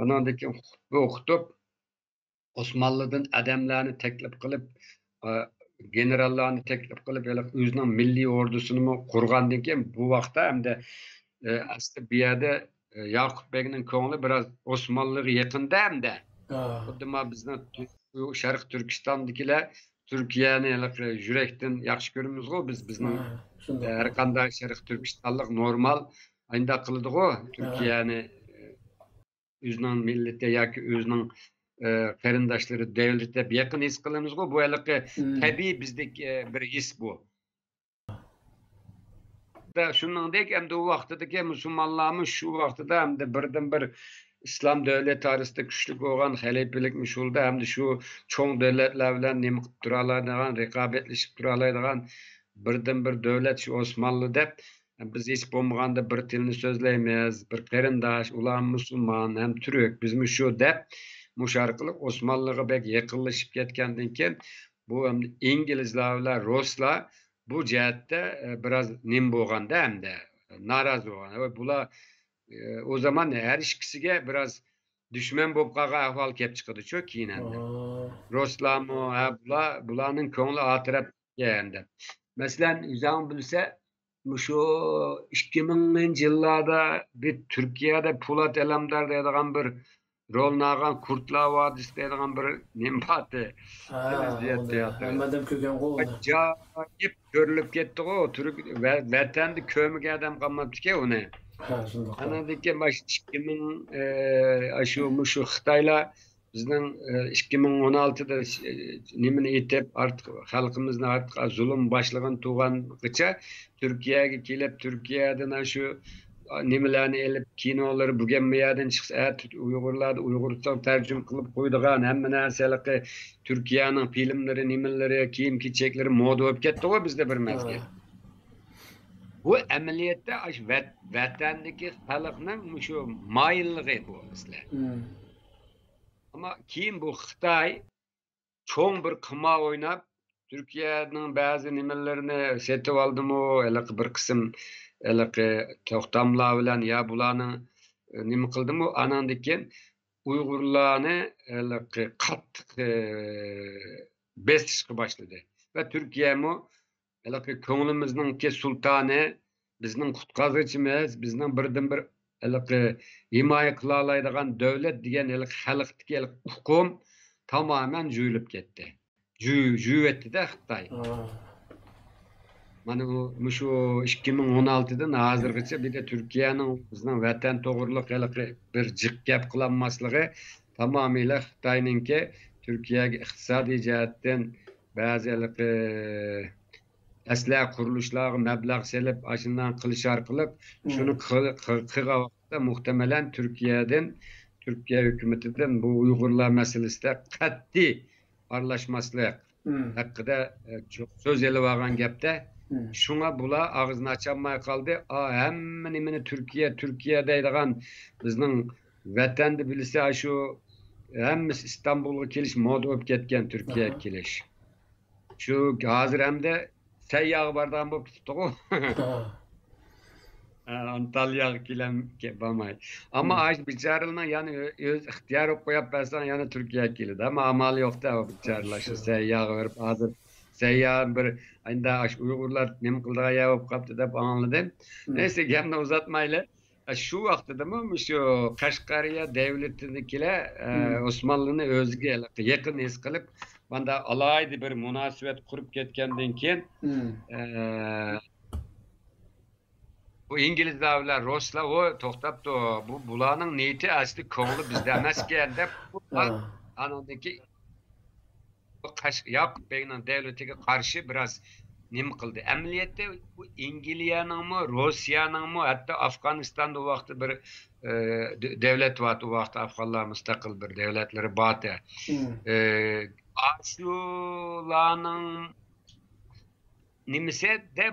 ondan keyin xutba o'qitib Osmanlı'dan adamlarni teklif qilib generallarni teklif qilib o'zining milliy ordusini qurgandan keyin bu vaqtda hamda aslida bu yerda Yakup Bey'nin ko'ngli biraz Osmanlı'ga yaqinda hamda. Xuddi bizning Sharq Turkistondagilar Turkiyani yurakdan yaxshi ko'ramiz-ku bizning har qanday Sharq Turkistonlik normal aynda qiladi-ku Turkiyani o'zining millati yoki o'zining qarindoshları devlet deb yaqin his qilamiz-ku bu tabiiy bizdagi bir his bu. Shuningdek hamda u vaqtdagi musulmonlarimiz shu vaqtida hamda birdan bir islom davlati orasida kuchli bo'lgan xalifalik mushulda hamda shu cho'ng davlatlar bilan nima qilib tura oladigan raqobatlashib tura oladigan birdan bir davlat shu Osmanlı deb biz hech bo'lmaganda bir tilni so'zlaymiz bir qarindosh ular musulmon ham turk bizmi shu deb mush orqali Osmanlıga bek yaqinlashib ketgandan keyin bu İngilizlar bilan Ruslar bu cihatte biraz nim bo'lganda hamda norozi bo'lgan. Bular o zaman her ikkisiga biraz düşman bo'lib qolgan ahvol kelib chiqadi-ku keyin hamda. Ruslarmi bularning ko'ngli atrab endi. Masalan, o'zing bilsa, shu 2000-yillarda bir Turkiyada Polat Alamdar deydigan bir rol nagan Kurtlar Vadisi deydigan bir nimbatı. Hammadan ko'rgan qo'l. Acayip ko'rilib ketdi-ku, Turk vatanda ko'miga odam qolmabdi-ku uni. Anadaki baş 2000 şu Xitaylar bizning 2016'da nimani etib artık xalqimizni artık zulm başlagan tuğangacha Türkiye'ye kelib Türkiye'den şu nimalarni elib kinolar bugun bu yerdan chiqsa Uyg'urlarni Uyg'urcha tarjima qilib qo'ydigan hamma narsalarga Turkiyaning filmlari nimalari kiyim-kechaklari moda bo'lib ketdi-ku bizda bir mazgil. Bu amaliyotda vatandagi xalqning shu moyilligi bu sizlar. Ama keyin bu Xitoy cho'ng bir qimor o'ynab Turkiyaning ba'zi nimalarini setib oldimi, bir qism to'xtamlar bilan ya bularni nima qildimi anandan keyin Uyg'urlarni qattiq besishga boshladi va Turkiyami ko'nglimizning sultoni bizning qutqazuvchimiz bizning birdan bir himoya qila oladigan davlat degan xalqdagi hukm tamamen juyilib ketdi. Juyvetdi-de Xitoy. Mana bu şu 2016'dan hozirgacha bir de Türkiye'nin bizning vatan to'g'riliq bir jiq gap qilinmasligi tamomila Xitoyninki Turkiyaga iqtisodiy jihatdan ba'zi asla qurilishlarga mablag' selib ashundan qilish orqali shuni qilgan vaqtda muhtemelen Türkiye hükümetinden bu Uyg'urlar masalasida qat'iy aralashmaslik haqida çok söz elib olgan gapda şuna bular ağzını açamay kaldı. Hamma nimani Türkiye deydigan bizning vatanda bilsa şu hammasi İstanbulga kelish moda bo'lib ketgan Turkiyaga kelish. Şu hozir hamda sayyoh bardan bo'lib ketdi-ku. Antalyaga kelmay. Ama aş bicharalarning yani öz ixtiyor olib qo'yib bersan yana Turkiyaga keladi. Ama amal yo'q-da o bicharalar shu sayyoh verib hozir seyyah bir anda Uyg'urlar nima qildiga yavib qolibdi deb anladim. Neyse gapni uzatmayli. Şu vaqtida şu Qashqariya davlatinikilar Osmonlini o'ziga yaqin his qilib, banda alaydi bir munosabat qurib ketgandan keyin bu İngilizlar bilan Ruslar o to'xtabdi. Bularning niyati asli ko'ngli bizda emas ekan deb anadaki Yakup Bey'nin devletine karşı biraz nim kıldı. Emniyette bu İngilizce'nin mi, Rusya'nın mı, hatta Afganistan'da o vakti bir devlet vardı. O vakti Afganlar müstakil bir devletleri batı. Aşularının nimse de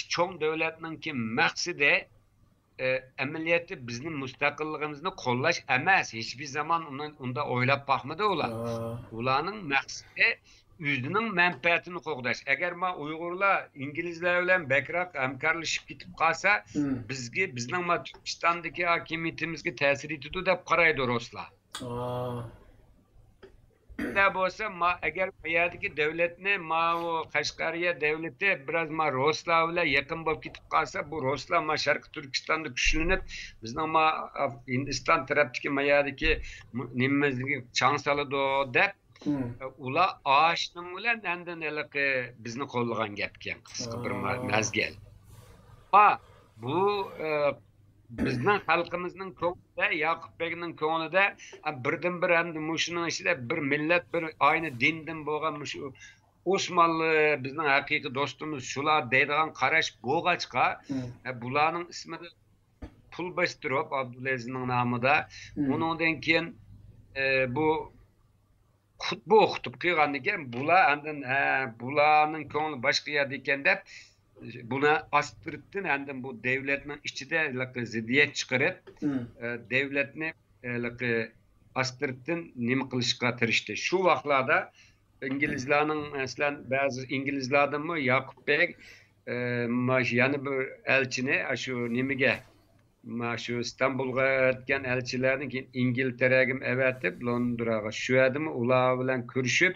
çoğun devletinin ki maksidi əməliyyatı bizim müstəqilliyimizni qollaş emas. Hiçbir zaman onda oylab baxmadı ular. Ularning məqsədi özünün mənfəətini qoğdaş. Əgər Uyg'urlar İngilizlər bilan bakroq hamkorlashib ketib qolsa, bizning Turkistondagi hakimiyatimizga ta'sir etadi deb qaraydi Ruslar. Ne bo'lsa, agar bu yerdagi davlatni o Qashqariya davlati biraz Ruslar bilan yaqin bo'lib ketib qolsa, bu Ruslar Sharq Turkistonda kuchlanib, bizning Hindiston tarafdagi mayadagi nimamizga chang soladi deb ular oshning bilan endi bizni qo'llagan gapga qisqa bir mazgil. Bu bizning xalqimizning ko'nglida, Yakup Bey'ning ko'nglida birdan bir endi mushuning ichida bir millat, bir aynı dindan bo'lgan shu Osmanlı bizning haqiqiy do'stimiz shular deydigan qarash bo'lg'achqa, bularning ismini pul bostirib Abdulazizning nomida, undan keyin bu xutba o'qitib qo'ygandan keyin bular endi bularning ko'ngli boshqa yerda ekan deb buna Astırt'ın endi bu devletinin içinde ziddiyet çıkarıp devletini Astırt'ın nima qilishga tirishdi. Şu vaqtlarda İngilizlarning aslan bazı İngilizlardan mı Yakup Bey yani bir elçini şu nimaga şu İstanbulga etken elçilerden keyin İngiltere'ye evetip Londra'ga şu yerda ular bilan ko'rishib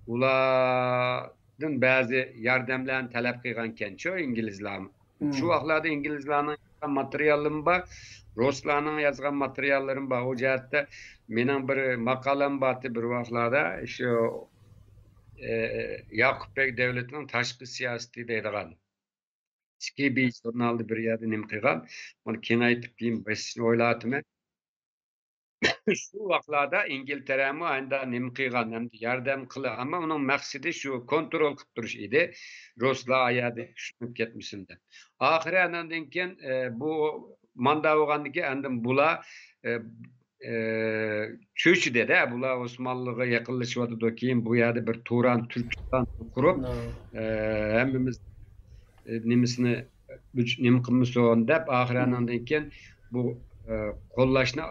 ulardan bazı yardımlarını talep qilgan şu İngilizlar. Şu vaqtlarda İngilizlarning materialım var, Ruslarning yazgan materiallarım var. O jihatda mening bir maqalam bor bir vaqtlarda şu Yakup Bey devletinin tashqi siyosati deydigan. Skibi jurnalda bir yerda nima qilgan. Buni kengaytib keyin besishni o'yladim. Şu vaqtlarda İngiltere'mi anda nima qilgan, hamda yordam qildi, ammo uning maqsadi shu kontrol qilib turish edi. Ruslar ayadi tushunib ketmasin deb. Oxiri andan keyin bu manda bo'lgandan keyin endi bular cho'chidada bular Osmonliga yaqinlashyapti. Keyin bu yerda bir Turan Turkiston qurib hammamiz nimasini nima qilmasin deb oxiri andan keyin bu qo'llashni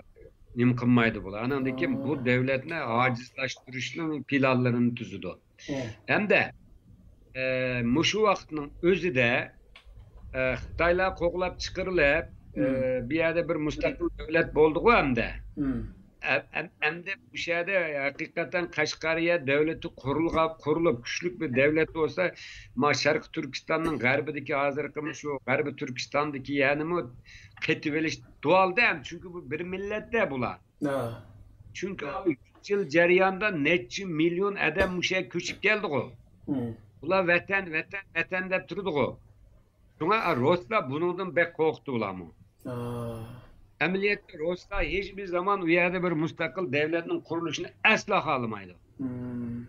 nima qilmaydi bular. Andan keyin bu davlatni ojizlashtirishning planlarini tuzdi. Hamda mushu vaqtning o'zida Xitaylar qo'g'lab chiqarilib, bu yerda bir mustaqil davlat bo'ldi-ku hamda. Endi bu yerda haqiqatan Qashqariya davlati qurilib kuchli bir davlat bo'lsa, ma Sharq Turkistonning g'arbidagi hozirgi shu g'arbi Turkistondagi yanimi qetib olish doğalda ham, chunki bu bir millatda bular. Çünkü 3 yıl jarayonda necha milyon adam musha ko'chib keldi-ku. Ular vatan deb turdi-ku. Şuna Ruslar bundan bek korktu ulamı. Ameliyatda Ruslar hiçbir zaman u yerda bir mustaqil davlatning qurilishini asla xohlamaydi.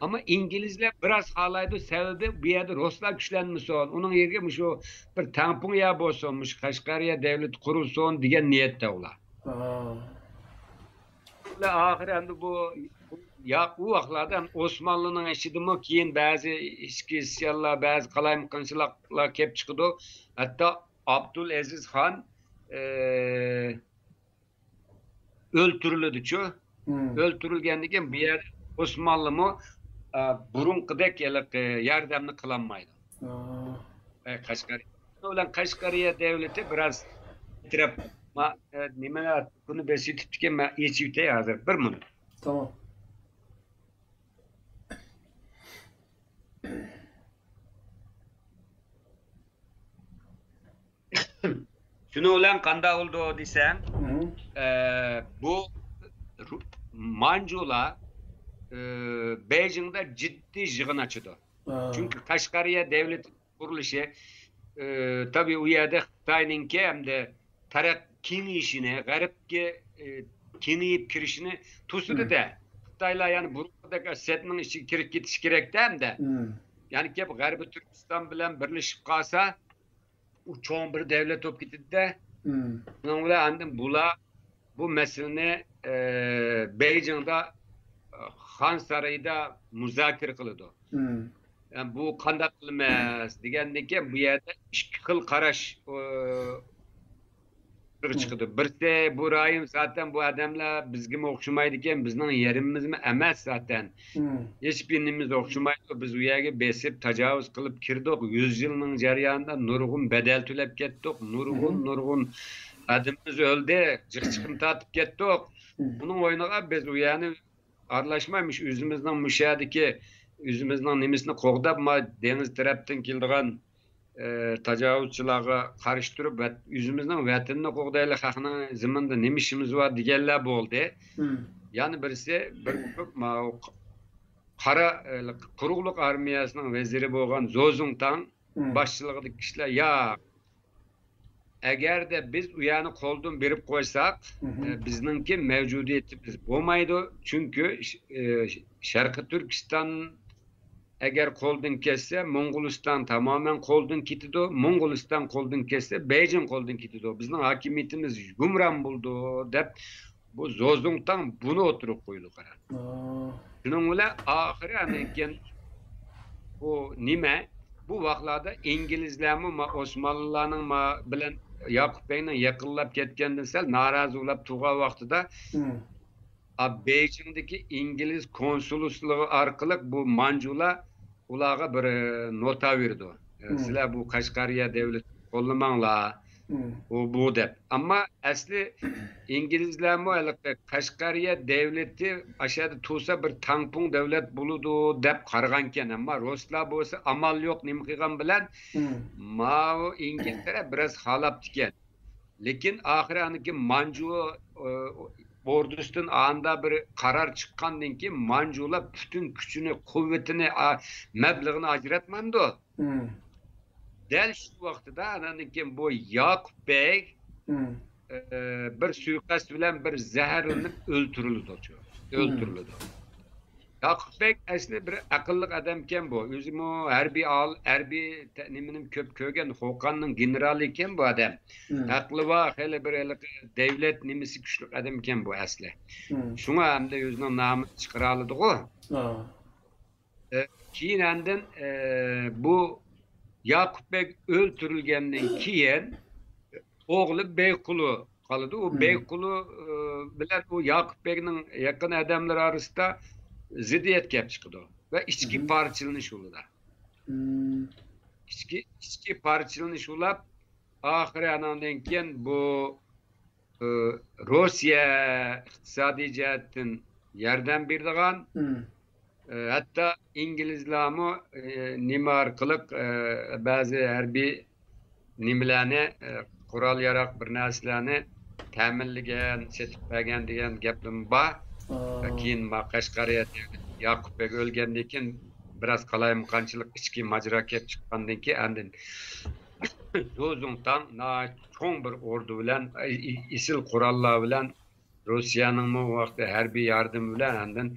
Ama İngilizler biraz xohlaydi, sebebi bu yerda Ruslar kuchlanmasin, uning yerga shu bir tampon ya bo'lsin, Qashqariya davlat qurilsin degan niyatda ular. Ahir endi bu u vaqtlarda Osmanlı'nın eşidimi keyin ba'zi ichki isyanlar, ba'zi qalaymiqonchiliklar kelib chiqdi. Hatta Abdulaziz Xon o'ltirildi-chu. O'ltirilgandan keyin bu yer Osmanlı'mı burunqidek yordamni qilolmaydi. Qashqariya bilan Qashqariya davlati biraz tirab nimalar buni besitib ekan, men yechib o'tay hozir. Bir minut. Tamam. Şunu bilan qanday oldu desam, bu Manjular Beijing'de ciddi yig'in açıdı. Çünkü Qashqariya davlat qurilishi tabii u yerda Xitoyninki hamda kengayishini, g'arbga kengayib kirishini to'sidi-da. Xitoylar yani burundagi setning ichiga kirib ketish kerak-da hamda. Yani kelib g'arbiy Turkiston bilan birlashib qolsa, u cho'ng bir davlat bo'lib ketadi-da. Bular endi bu masalani Beijingda Xan sarayida muzokara qiladi. Yani bu qanday qilmas degandan keyin bu yerda ikki xil qarash chiqdi. Birsi bu rayim zaten bu adamlar bizga o'xshamaydi ekan, bizning yerimizmi emas zaten. Hech birimiz o'xshamaydi. Biz u yerga besib tajovuz qilib kirdik. 100 yilning jarayonida nurg'un bedel to'lab ketdik. Nurg'un adamimiz o'ldi, jiqchiqni tatib ketdik. Buning o'yiniga biz u yerni aralashmaymiz. O'zimizning mushadiki o'zimizning nimasini qo'g'dab, dengiz tarafdan kelgan tajovuzchilarga qarshi turib, o'zimizning vatanni qo'g'dayli haqning ziminda nima ishimiz bor deganlar bo'ldi. Yani birisi bir qara quruqliq armiyasining vaziri bo'lgan Zozungtang boshchiligidagi kishilar ya agarda biz u yerni qo'ldan berib qo'ysak, bizningki mavjudiyatimiz bo'lmaydi. Chunki Sharqi Turkiston agar qo'ldan kesse, Mo'g'uliston tamamen qo'ldan ketadi. Mo'g'uliston qo'ldan kesse, Beijing qo'ldan ketadi. Bizning hokimiyatimiz gumron bo'ldi deb bu Zozungtang buni o'tirib qo'ydi qara. Shuning bilan oxiri keyin bu nima? Bu vaqtlarda İngilizlarmi Osmanlılarning bilan Yoqub Beyning yaqinlab ketgandan sal norozi bo'lib turgan vaqtida Beijingdagi İngiliz konsulosluğu orqali bu Manjular ularga bir nota berdi. Sizlar bu Qashqariya davlat qo'llamanglar. Bu deb. Ama asli İngilizlarmi Qashqariya davlati aşağıda tursa bir tampon davlat bo'ladi deb qaragan ekan. Ama Ruslar bo'lsa amal yo'q, nima qilgan bilan İngiltere biraz xalab ekan. Lekin oxiraniki Manju ordusidan anda bir qarar chiqqandan keyin Manjular butun kuchini, quvvatini, mablag'ini ajratmandi. Del şu vaqtida ananikin bu Yoqub Bey bir suiqasd bilan bir zaharlanib o'ltirildi. Yoqub Bey asli bir aqlli odam ekan bu. O'zimi harbiy nimaning ko'p ko'rgan Xoqonning generali ekan bu odam. Aqli va hali bir davlat nimasi kuchli odam ekan bu asli. Shunga hamda o'zining nomini chiqara oldi-ku. Keyin andin bu Yoqub Bey o'ltirilgandan keyin o'g'li Beyqulu qoldi. U Beyqulu bilan u Yoqub Beyning yaqin odamlari orasida ziddiyat kelib chiqdi va ichki parchalanish yo'lida. Ichki parchalanish yo'lab ahiri anandan keyin bu Rusya iqtisodiy jihatdan yordam berdigan, hatta İngilizlarmi nima orqali ba'zi harbiy nimalarni qurol yarog' bir narsalarni ta'minlagan, setib bergan degan gapim bor. Keyin Qashqariyada Yoqubbek o'lgandan keyin biraz qalayimqanchilik ichki majra kelib chiqqandan keyin andin Zozungtan cho'ng bir ordu bilan isil qurollar bilan Rossiyaning bu vaqtda harbiy yardım bilan andin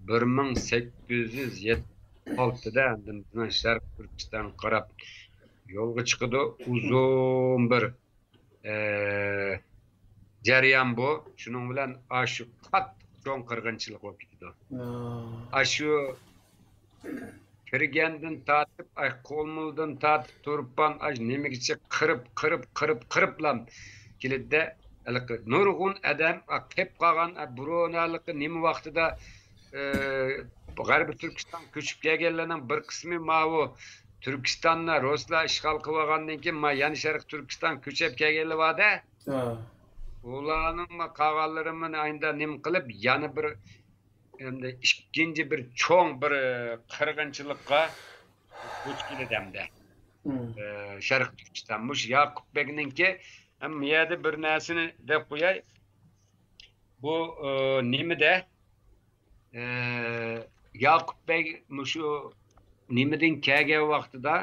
1876'da andin Sharq Turkiston qarab yo'lga chiqdi. Uzun bir jarayon bu. Shuning bilan shu qattiq cho'ng qirg'inchilik bo'lib ketdi. Shu kirgandan tatip, qo'lmuldan tatip turpan, nemigicha qirib-qirib kilidde nurg'un adam qilib qolgan buronalik nima vaqtida G'arbiy Turkiston ko'chib kelganlarning bir qismi bu Turkistonni Ruslar ishg'ol qilib olgandan keyin yana Sharq Turkiston ko'chib kelganlar borda. Ularning qolganlarini aynda nima qilib yana bir endi ikkinchi bir cho'ng bir qirg'inchilikqa duch keldi. Sharq Turkiston mush Yoqubbekninki ham yerda bir narsani deb qo'yay. Bu nimada Yoqubbek mushu nimadan kelgan vaqtida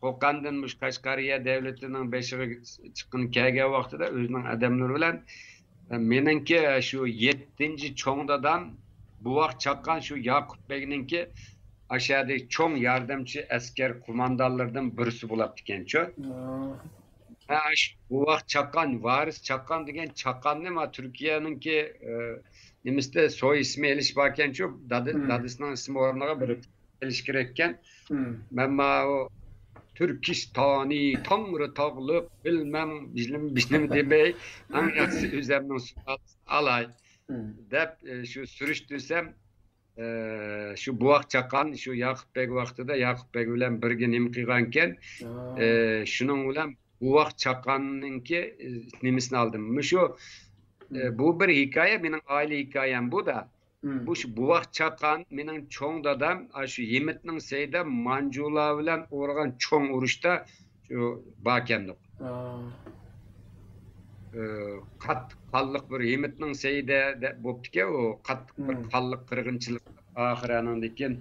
Qo'qondan mush Qashqariya davlatining beshig'i chiqqan kelgan vaqtida o'zining odamlari bilan meningki shu 7-cho'ngdadan bu vaqt chaqqan shu Yoqubbekninki aşağıdaki cho'ng yordamchi askar qo'mondonlardan birisi bo'libdi ekan-ku. Bu vaqt chaqqan varis chaqqan degan chaqqanni Turkiyaninki nimasida so'y ismi elish bor ekan-ku, dadasining ismi o'rniga bir elish kerak ekan. Men o Türkistani Tangri tog'liq bilmem bizim demey en yaxshi o'zimning alay deb shu surishtirsam shu buvoq chaqqan shu Yoqubbek vaqtida Yoqubbek bilan birga nima qilgan ekan, shuning bilan buvoq chaqqanninki nimasini oldim. Shu bu bir hikoya, mening oila hikoyam bu da. Bu shu buvoq chaqqan mening cho'ng dadam shu Yemitning seyda Manjular bilan o'rgan cho'ng urushda shu bor ekan. Qattiq qalliq bir Yemitning seyda bo'pti-ku, o qattiq bir qalliq qirg'inchilik oxirandan keyin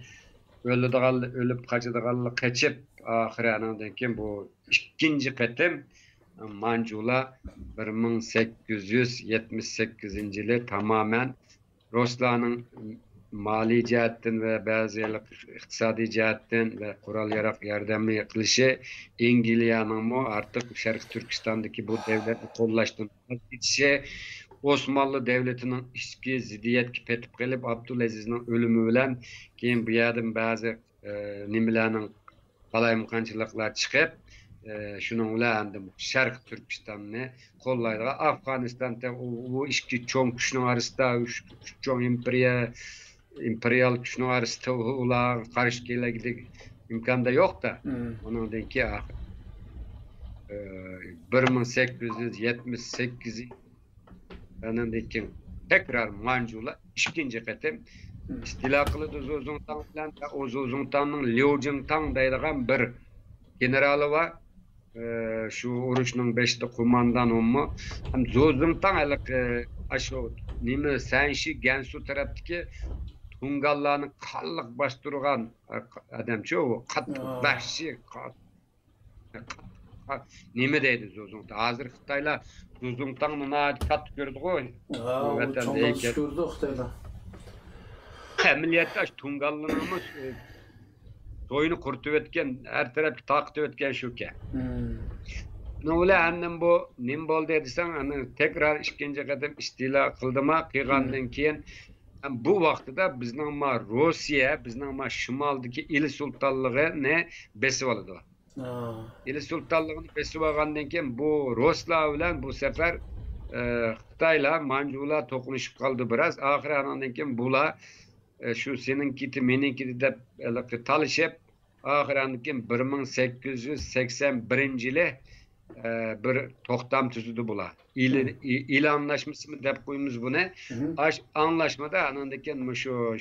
o'lib qochadiganlik qechib oxirandan keyin bu ikkinchi qatim Manjular 1878-yili tamamen Ruslarning mali jihatdan va ba'zi iqtisodiy jihatdan va qurol yarog' yordami qilishi Angliyaning artıq Sharq Turkistondagi bu davlatni qo'llashdan ketishi, Osmanlı devletinin ichki ziddiyatga petib qilib Abdulazizning o'limi bilan keyin bu yerdan ba'zi nimalarning qalayimqanchiliklar chiqib, shuning bilan Sharq Turkistonni qo'llaydigan Afg'onistonda u ikki cho'ng kuchning orasida, cho'ng imperial kuchning orasida ular qarshi keladigan imkonda yo'q-da. Undan keyin 1878 andan keyin tekrar Manjular ikkinchi qatim istilo qildi Zozungtan bilan. O Zozungtanning Liu Jingtang deydigan bir generali var. Şu urushning 5'te qo'mondoni ham Zozungtan shu nima Sanshi Gansu tarafdagi Tungallarni qalliq bostirgan odamchi, u qattiq vahshiy nima deydi Zozungtan. Hozir Xitoylar Zozungtanni qattiq ko'rdi-ku. Vatanda ko'rdi Xitoylar. Amaliyotda Tungallarni to'yini quritib o'tgan, har tarafga taqib o'tgan shuka. Nima andan bu nima bo'ldi desang, ana tekrar ikkinchi qatim istilo qildimi, qilgandan keyin bu vaqtida bizning Rossiya, bizning shimoldagi Il sultonligini besib oldi. Il sultonligini besib olgandan keyin bu Ruslar bilan bu safar Xitoylar, Manjular to'qnashib qoldi biraz. Oxiri andan keyin bular şu seninkiti meninkiti deb talishib oxirandan keyin 1881 yili bir to'xtam tuzdi bular. İl anlaşması mı deb qo'yamiz buni. Anlaşmada anandan keyin shu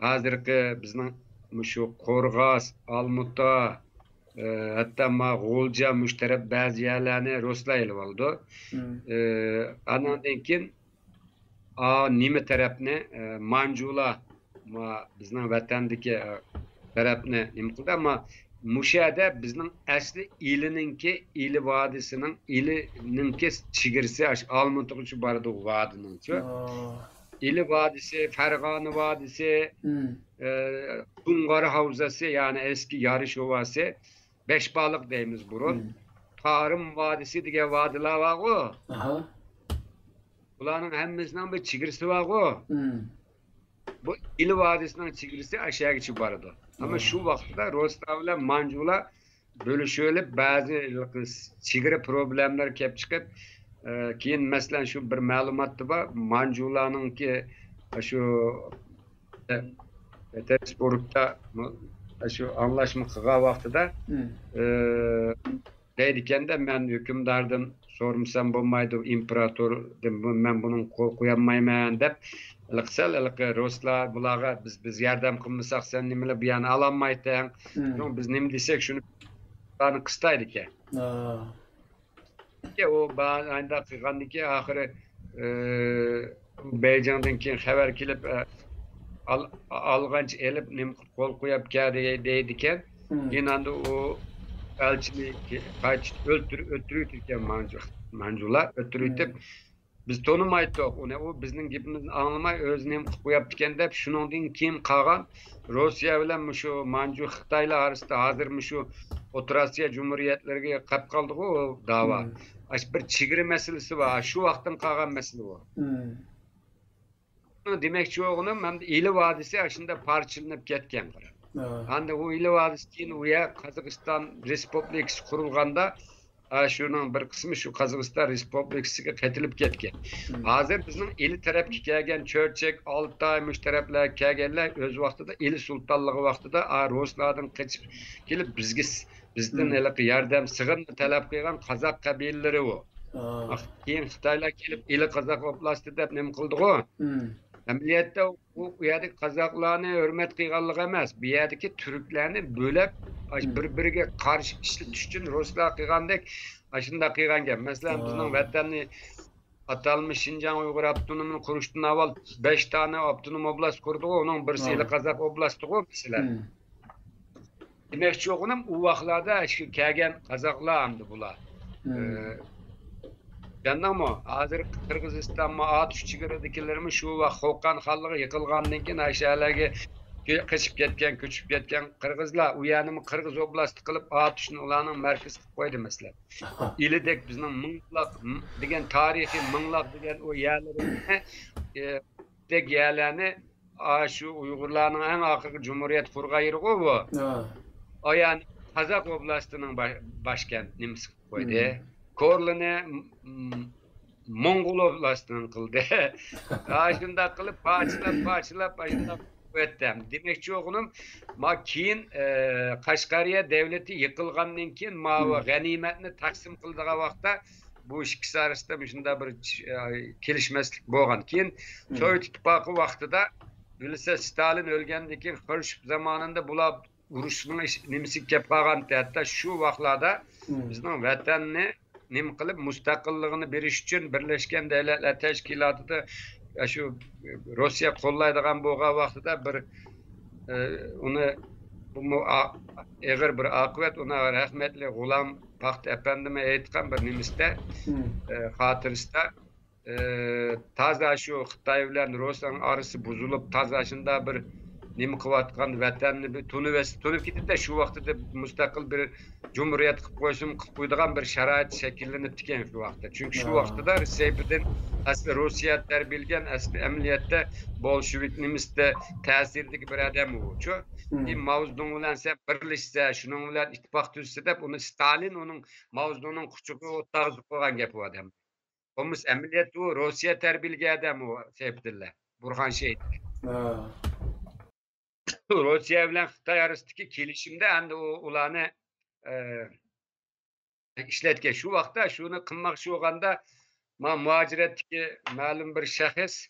hozirgi bizning shu Qo'rg'os, Olmuta, hatta G'o'lja mushtarab ba'zi yerlarni ruslar ilib oldi. Anandan keyin nima tarafni Manjular bizning vatandagi tarafni nima qildi, ammo Muşada bizning asli ili vodisining chegirisi Olmutogacha bordi vodining. İli vadisi, Fergani vadisi, Tungar havzası yani eski yarış ovası, Beşbalık deyimiz burun. Tarım vadisi diye vadiler var o. Bunların hemmesinden bir çigirisi var o. Bu İli vadisinin çigirisi aşağı geçip vardı. Ama şu vakitte Rostovlar, Manjular böyle şöyle bazı çigiri problemler kep çıkıp keyin mesela şu bir malumat var. Manjularninki şu Petersburg'da şu anlaşma qilgan vaqtida deydiken de men hükümdardan sormsam bo'lmaydi, imperator men bunun qo'l qo'yolmayman deb Ruslar bularga biz yordam qilmasak sen nimalar bu yana ololmaysan. Biz nima desak shuni qistaydi ekan. O aynı qilgandiki oxiri Beijingdan keyin xabar kelib alğanç elib nim qo'l qo'yib keldi deydi ekan. Keyin o elchini o'ltirib ekan Manjular o'ltirib biz tanımaydık onu. O bizning gapimizni anglamay o'zini ham qilib qo'yapti ekan deb shundan keyin qolgan Rossiya bilan shu Manju Xitoylar orasida hozir shu O'rta Osiyo jumhuriyatlariga qolib qoldi o da'vo. Bir chegara masalasi bor. Shu vaqtdan qolgan masala bu. Demakchi o'g'lim hamda İli vodisi shunda parchalanib ketgan. Endi u İli vodisi keyin u yer Qozog'iston Respublikasi qurilganda şunun bir kısmı şu Qozog'iston Respublikasiga ketilib ketgan. Hozir bizning ili tarafga kelgan Cho'rchak, Oltay mushtarablar kelganlar o'z vaqtida ili sultonligi vaqtida Ruslardan qochib kelib bizdan yordam sig'inni talab qilgan qozoq qabilalari u. Keyin Xitoylar kelib ili qozoq oblasti deb nima qildi-ku? Amaliyotda u yerdagi qozoqlarni hurmat qilganligi emas, bu yerdagi turklarni bo'lib bir-biriga qarshi ishlatish uchun ruslar qilgandek shunday qilgan gap. Masalan, bizning vatanni atalmış Şinjan Uyg'ur avtonomini qurishdan avval 5 tane avtonom oblast qurdi, uning birisi ili qozoq oblasti-ku masalan. Demakchi o'g'lim u vaqtlarda shu kelgan qozoqlar hamda bular. Yandan hozir Qirg'izistonda atush chegaradagilarimiz shu vaqt Xo'qon xonligi yiqilgandan keyin aşağılarga qochib ketgan, ko'chib ketgan qirg'izlar u yerni Qirg'iz oblasti qilib atushni ularning markazi qilib qo'ydi masalan. Ilidek bizning Mingloq degan tarixiy Mingloq degan o yerlarni shu Uyg'urlarning eng oxirgi jumhuriyat qurgan yeri bu. O yani Qozoq oblastining boshkenti nimasi qilib qo'ydi. Korlini Mongol oblastining qildi. Shunday qilib parchalab o'tdim. Demakchi o'g'lim, keyin Qashqariya davlati yiqilgandan keyin g'animatni taqsim qildigan vaqtda bu ikkisi orasida shunday bir kelishmaslik bo'lgan. Keyin Sovet ittifoqi vaqtida bilsa Stalin o'lgandan keyin Xrushchev zamonida bular urushning nimasi kelib qolgan. Hatto shu vaqtlarda bizning vatanni nima qilib mustaqilligini berish uchun Birlashgan Davlatlar Tashkilotida şu Rossiya qo'llaydigan bo'lgan vaqtida bir uni eg'ir bir oqibat uni rahmatli G'ulom Paxta apandime aytgan bir nimisda xotirasida toza shu Xitoy bilan Rossiyaning orasi buzilib toza shunda bir nima qilayotgan vatanni tunib ketdi-da shu vaqtida mustaqil bir cumhuriyet qilib qo'ydigan bir sharoit shakllanib ekan shu vaqtda. Chunki shu vaqtida Rossiyadan asli Rossiya tarbiyalagan asli amaliyotda bolshevik nimisda ta'sirdagi bir odam u-chu. Mao Zedong bilan birlashsa, shuning bilan ittifoq tuzsa deb uni Stalin uning Mao Zedongning quchog'iga o'tkazib qo'ygan gap u odam. Bo'lmas amaliyot u Rossiya tarbiyalagan odam u Sayfullo Burxonshoyev. Rossiya bilan Xitoy orasidagi kelishimda endi ularni işletken şu vaqtda shuni qilmoqchi bo'lganda muaciretdeki ma'lum bir şahıs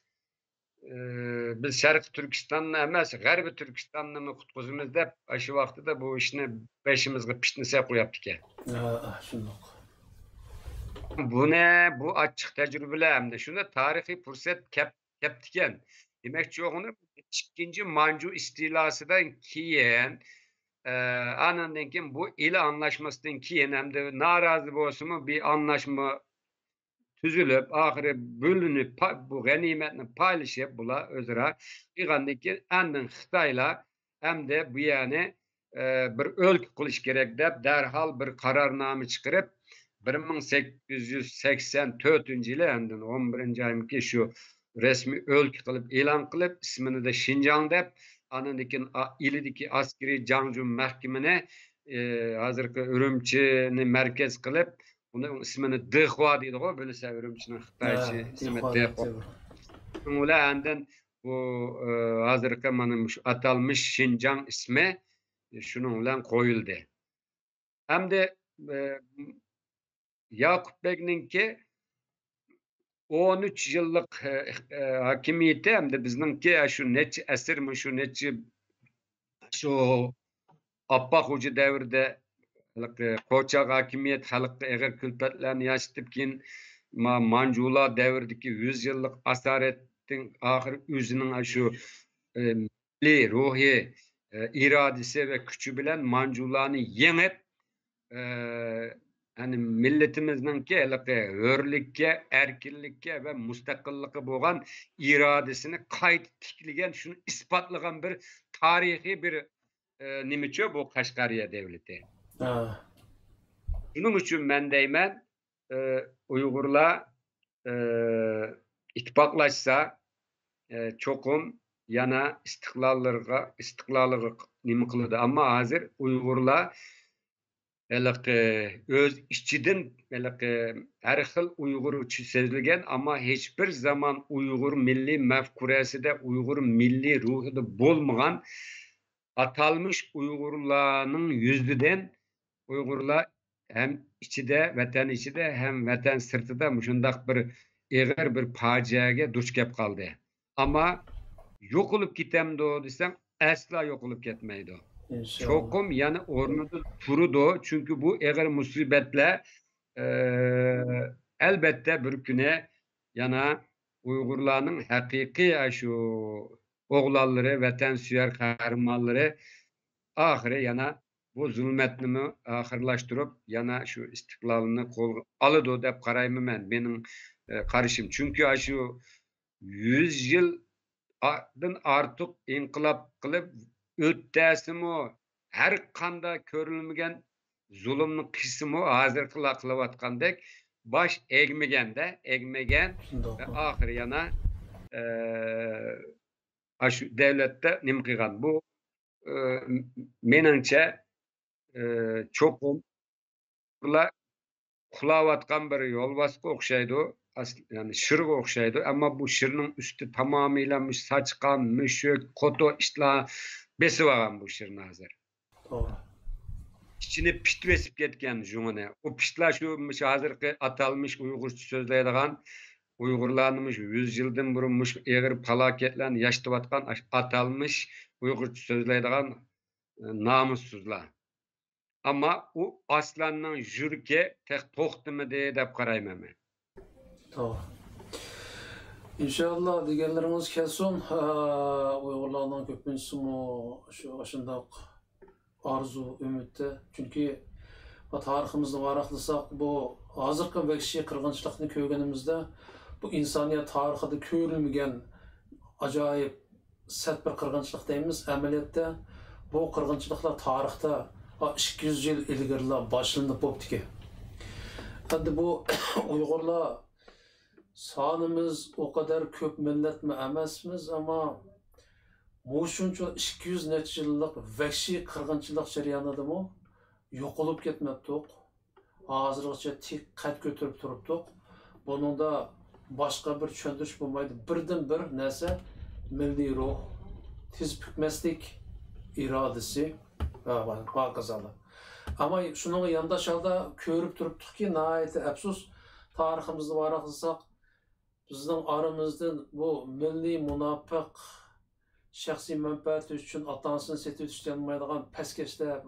biz Sharqi Turkistonni emas, G'arbiy Turkistonni qutqizamiz deb shu vaqtida bu ishni beshimizga pishnisa qo'yapti ekan. Shundoq. Bu açık tecrübeler hem de şuna tarihi fırsat keptiken. Demek ki onu ikinci Mancu istilasından kiyen anından ki bu il anlaşmasından kiyen hem de narazı bolsumu bir anlaşma tüzülüp ahire bölünüp bu ganimetini paylaşıp bula özüra İran'daki andın Xitayla hem de bu yani bir ölk kılış gerek dep derhal bir kararname çıkarıp 1884 yılı endin 11. ayımki şu resmi ölk kılıp ilan kılıp ismini de Şincan dep anındikin ilideki askeri Cangcu mahkemene hazırki Ürümçi'ni merkez kılıp bunun ismini Dehua deydi o böylese Ürümçi'nin Xitayçı ismi Dehua. Ula endin bu hazırki atalmış Şincan ismi şununla koyuldu. Hem de Yakup Beg'ninki 13 yıllık hakimiyeti hem de bizninki şu neçi esir mi şu neçi şu Abbaq Hoca devrde Koçak hakimiyet halkı eğer külfetlerini yaşatıp ki Mancula devrdeki 100 yıllık asaretin ahir yüzünün şu milli ruhi iradesi ve gücü bilen Mancula'nı yenip yani milletimizninki hörlükке, erkinlikке ve müstakillikке boğan iradesini kayıt tikligen, şunu ispatlagan bir tarihi bir nimiço bu Kaşgariye devleti. Bunun için ben deymen Uygurla ittifaklaşsa çokum yana istiklalığı nimi kılıdı ama hazır Uygurla öz işçiden her xil Uygur sezilgen ama hiçbir zaman Uygur milli mefkuresi de Uygur milli ruhu da bolmagan atalmış Uygurlarının yüzüden Uygurlar hem içide, vatan içide hem vatan sırtıda muşundak bir eğer bir faciaya duç kep kaldı. Ama yok olup gitemdi o desem asla yok olup gitmeydi o. Çokum yani ornuda turudu çünkü bu eğer musibetle elbette bir güne yana Uygurlarının hakiki şu oğlalları, vatansever kahramanları ahire yana bu zulmetnimi ahırlaştırıp yana şu istiklalını kol alıdı dep karayım ben benim karışım. Çünkü şu 100 yıldan artık inkılap kılıp öttesimi her kanda körülmegen zulümün kısmı hazır kılavatkandak baş egmegen ve ahir yana şu devlette nim kıygan bu menimce çokum kulavatkan bir yol baskı okşaydı yani şırg okşaydı ama bu şırının üstü tamamıyla saçkan, müşük, koto işte besivagan bu şırın hazır. Doğru. İçine pişt besip ketken jüngüne. O piştler şu hazırki atalmış Uygurca sözleydiğen Uygurlanmış 100 yıldan burunmuş eğer falaketlerini yaşatıvatkan atalmış Uygurca sözleydiğen namussuzlar. Ama o aslanın jürke tek toxtumu diye dep karayım ben. Doğru. İnşallah degenleriniz kelsin. Uygurlardan köpüncüsü şu aşındak arzu, ümitte. Çünkü tariximizde varaklasak bu hazırkı vekşi kırgınçlıkını köygünümüzde bu insaniyet tarixide köylülmegen acayip sert bir kırgınçlık deyimiz. Ameliyette bu kırgınçlıklar tarixte 200 yıl ilgirler başlanıp boptiki. Hadi bu Uygurlar sanımız o kadar köp millet mi emesmiz ama bu şunca 200 neçe yıllık vekşi kırgınçılık jaryanıdı mı yok olup ketmeptik. Hazırlıkça tik kat götürüp turuptuk. Bunun da başka bir çöndürüş bulmaydı. Birden bir neyse milli ruh, tiz pükmeslik iradesi bağ kazalı. Ama şunun yandaşalda körüp turuptuk ki nihayet afsus tariximizni varaqlasak bizning aramızdan bu milliy munofiq shaxsiy manfaati uchun ota-onasini setib o'tishdan pastkashlar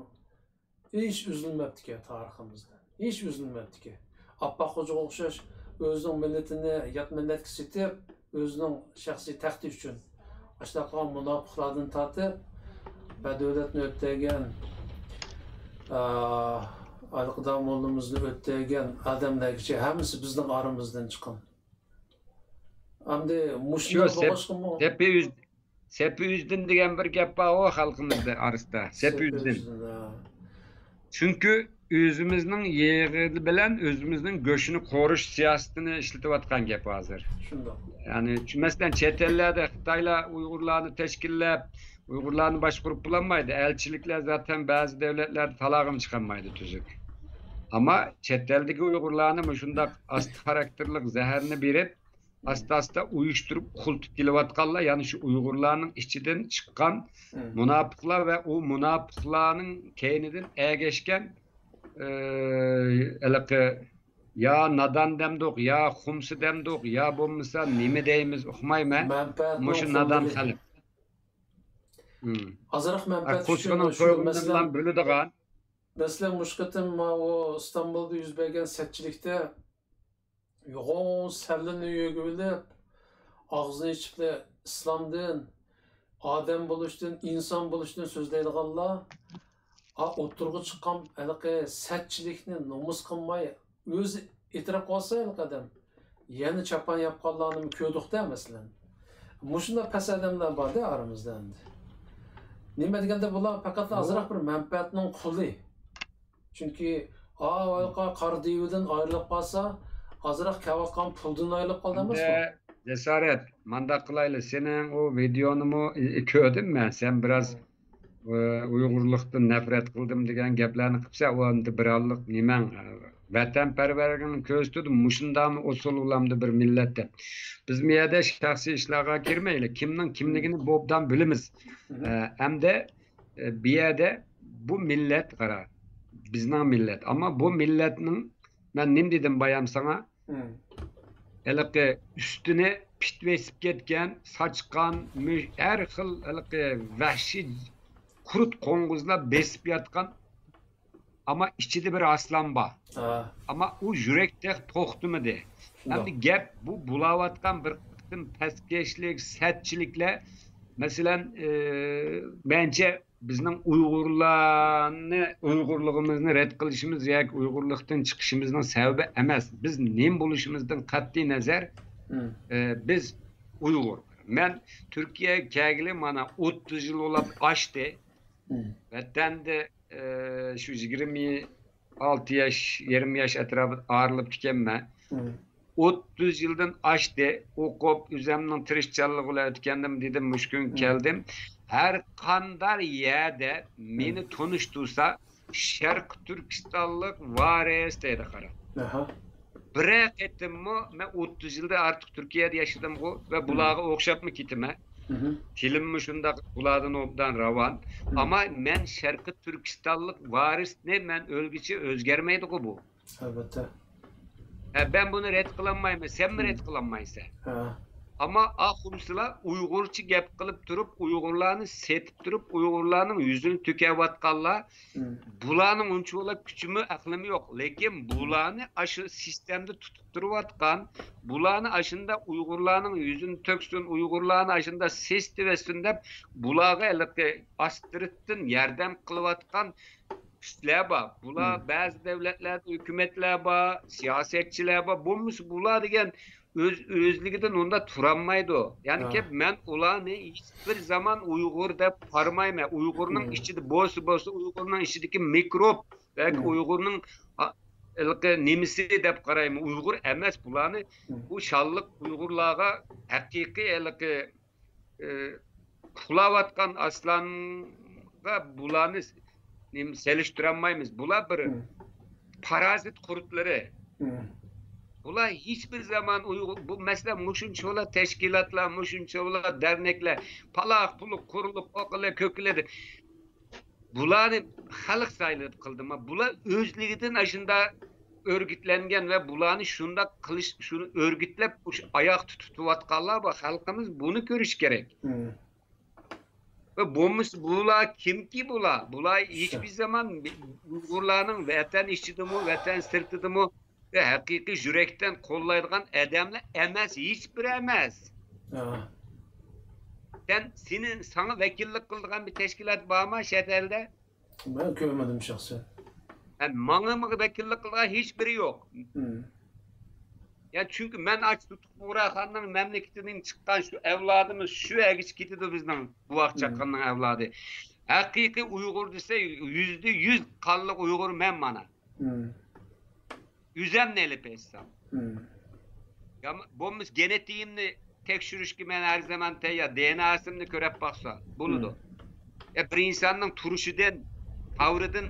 hiç üzülmebdi ki tariximizda. Hiç üzülmebdi ki. Appak Hoca o'xshash o'zining millatini yot millatga setib, o'zining shaxsiy taxti uchun ashtaqa munofiqlardan tortib badavlatni o'tlagan Alqıda mollamizni o'tlagan odamlargacha hammasi bizning aramizdan chiqqan. Endi mushunda boshqami? Sepi üzdün degan bir gap bor o xalqimizda arasida. Sepi üzdün. Çünkü özümüzün yeri bilen özümüzün göçünü koruş siyasetini işletyapkan gap hazır. Şundan. Yani mesela chet ellerde Xitoylar Uyg'urlarni tashkillab, Uyg'urlarni boshqarib bulanmaydi. Elçilikler zaten bazı devletlerde talag'im chiqolmaydi tuzuk. Ama chet eldagi Uyg'urlarni shunday asti xarakterlik zaharni berib, asta uyuşturup kultup kelyapkanlar, yani şu Uygurlarning ichidan chiqqan munofiqlar ve o munofiqlarning keynidan ergashgan ya nadan demdik, ya xumsi demdik, ya bo'lmasa nima deymiz uqmayman. Mushu nadan xalq. Azroq manfaat uchun masalan bo'ladigan. Masalan, mushqitim o İstanbul'da yuz bergan satchilikda yo'g'on sallini yugilib, og'zini ichib islomdan, odam bo'lishdan, inson bo'lishdan so'zlaydiganlar o'tirg'i chiqqan anaqa satchilikni nomus qilmay o'zi e'tirof qilsa adam yana chapan yapqanlarni ko'rdik-da masalan. Mushunda past odamlar bor-da aramizda endi. Nima deganda bular faqat azroq bir manfaatning quli. Chunki qor devidan ayrilib qolsa azroq kavaqan puldan ayrilib qoldi emasmi? Cesaret, manda qilayli. Senin o videonu mu ko'rdim men. Sen biraz Uyg'urlikdan nafrat qildim degan gaplarni qilsa, o endi bir anliq niman vatanparvarligini ko'z tutdim. Mushundami usul ulamdi bir millatda. Biz bu yerda shaxsiy ishlarga kirmaylik. Kimning kimligini bu obdan bilamiz. Hamda bu yerda bu millat qara. Bizning millat. Ama bu millatning ben nim dedim bayam sana? Elki üstüne pitvesip ketken, saçkan, her xil vahşi kurut konguzla besip yatkan ama içinde bir aslan var. Ama o yürekte toxtu mu de. Hem de gap bu bulavatkan bir kısım peskeşlik, sertçilikle mesela bence bizning Uyg'urligimizni red qilishimiz yoki Uyg'urlikdan chiqishimizning sababi emas. Biz nem bo'lishimizdan qat'iy nazar biz Uyg'ur. Men Turkiyaga kelgili mana 30 yil bo'lib oshdi. Vatanda shu 26 yosh, 20 yosh atrofida ag'rilib ketganman. 30 yildan oshdi. O'qib, o'zimning tirishchanlik bilan o'tgandim dedim, mushkun keldim. Her kandar yerde beni tanıştırsa Şark Türkistanlık varis deydi kara. Bırak ettim mi, ben 30 yılda artık Türkiye'de yaşadım ve bulağı okşap mı gittim? Film mi şunda bulağdan obdan ravan. Ama ben Şark Türkistanlık varis ne, ben ölgüçü özgermeydi bu. Elbette. Ben bunu red kılanmayım, sen mi red kılanmaysa? Ama ahumsılar Uygurçı gap kılıp durup Uygurlarını setip durup Uygurlarının yüzünü tükevatkanlar bulanın unçuğla küçümü aklımı yok. Lakin bulanı aşı sistemde tutup duruvatkan bulanı aşında Uygurlarının yüzünü töksün Uygurlarının aşında sesti ve sündep bulağı elbette astırıttın yerden kılıvatkan güçler var. Bula bazı devletlerde hükümetler var, siyasetçiler var. Bula degen özlüğünden onda turanmaydı o. Yani ki ben ulanı hiçbir zaman Uygur dep parmayma. Uygur'un içinde bosu Uygur'un içindeki mikrop belki Uygur'un nemisi dep karayım. Uygur emes bulanı bu şallık Uygurlarga hakiki kulavatkan aslanga bulanı seliştiremeyiz. Bula bir parazit kurutları. Bula hiçbir zaman bu mesela muşunçola teşkilatlar, muşunçola dernekler, palak puluk kurulup okula köküledi. bularni xalq sayılıp kıldı. Bular özliginden aşında örgütlengen ve bularni şunda kılış, şunu örgütlep ayak tutuvatkanlar bak halkımız bunu görüş gerek. Ve bular kim ki bular? Bular hiçbir zaman Uygurlarning vatan içidimi, vatan sırtıdimi ve hakiki yürekten kollaydigan adamlar emas, hiçbir emas. Sana vekillik kıldıgan bir teşkilat var mı chet elde? Ben görmedim şahsen. Yani bana vekillik kıldıgan hiçbiri yok. Yani çünkü ben aç tutup Burakhan'ın memleketinden çıkan şu evladımız şu egiç gidiyordu bizden bu Akçakan'ın evladı. Hakiki Uygur dese %100 kallık Uygur ben bana. Yüzem neli pesam. Ya bomuz genetiğimni tekşürüş ki ben her zaman ya DNA'sını körep baksa buludu. Ya bir insanın turuşudan, tavrıdan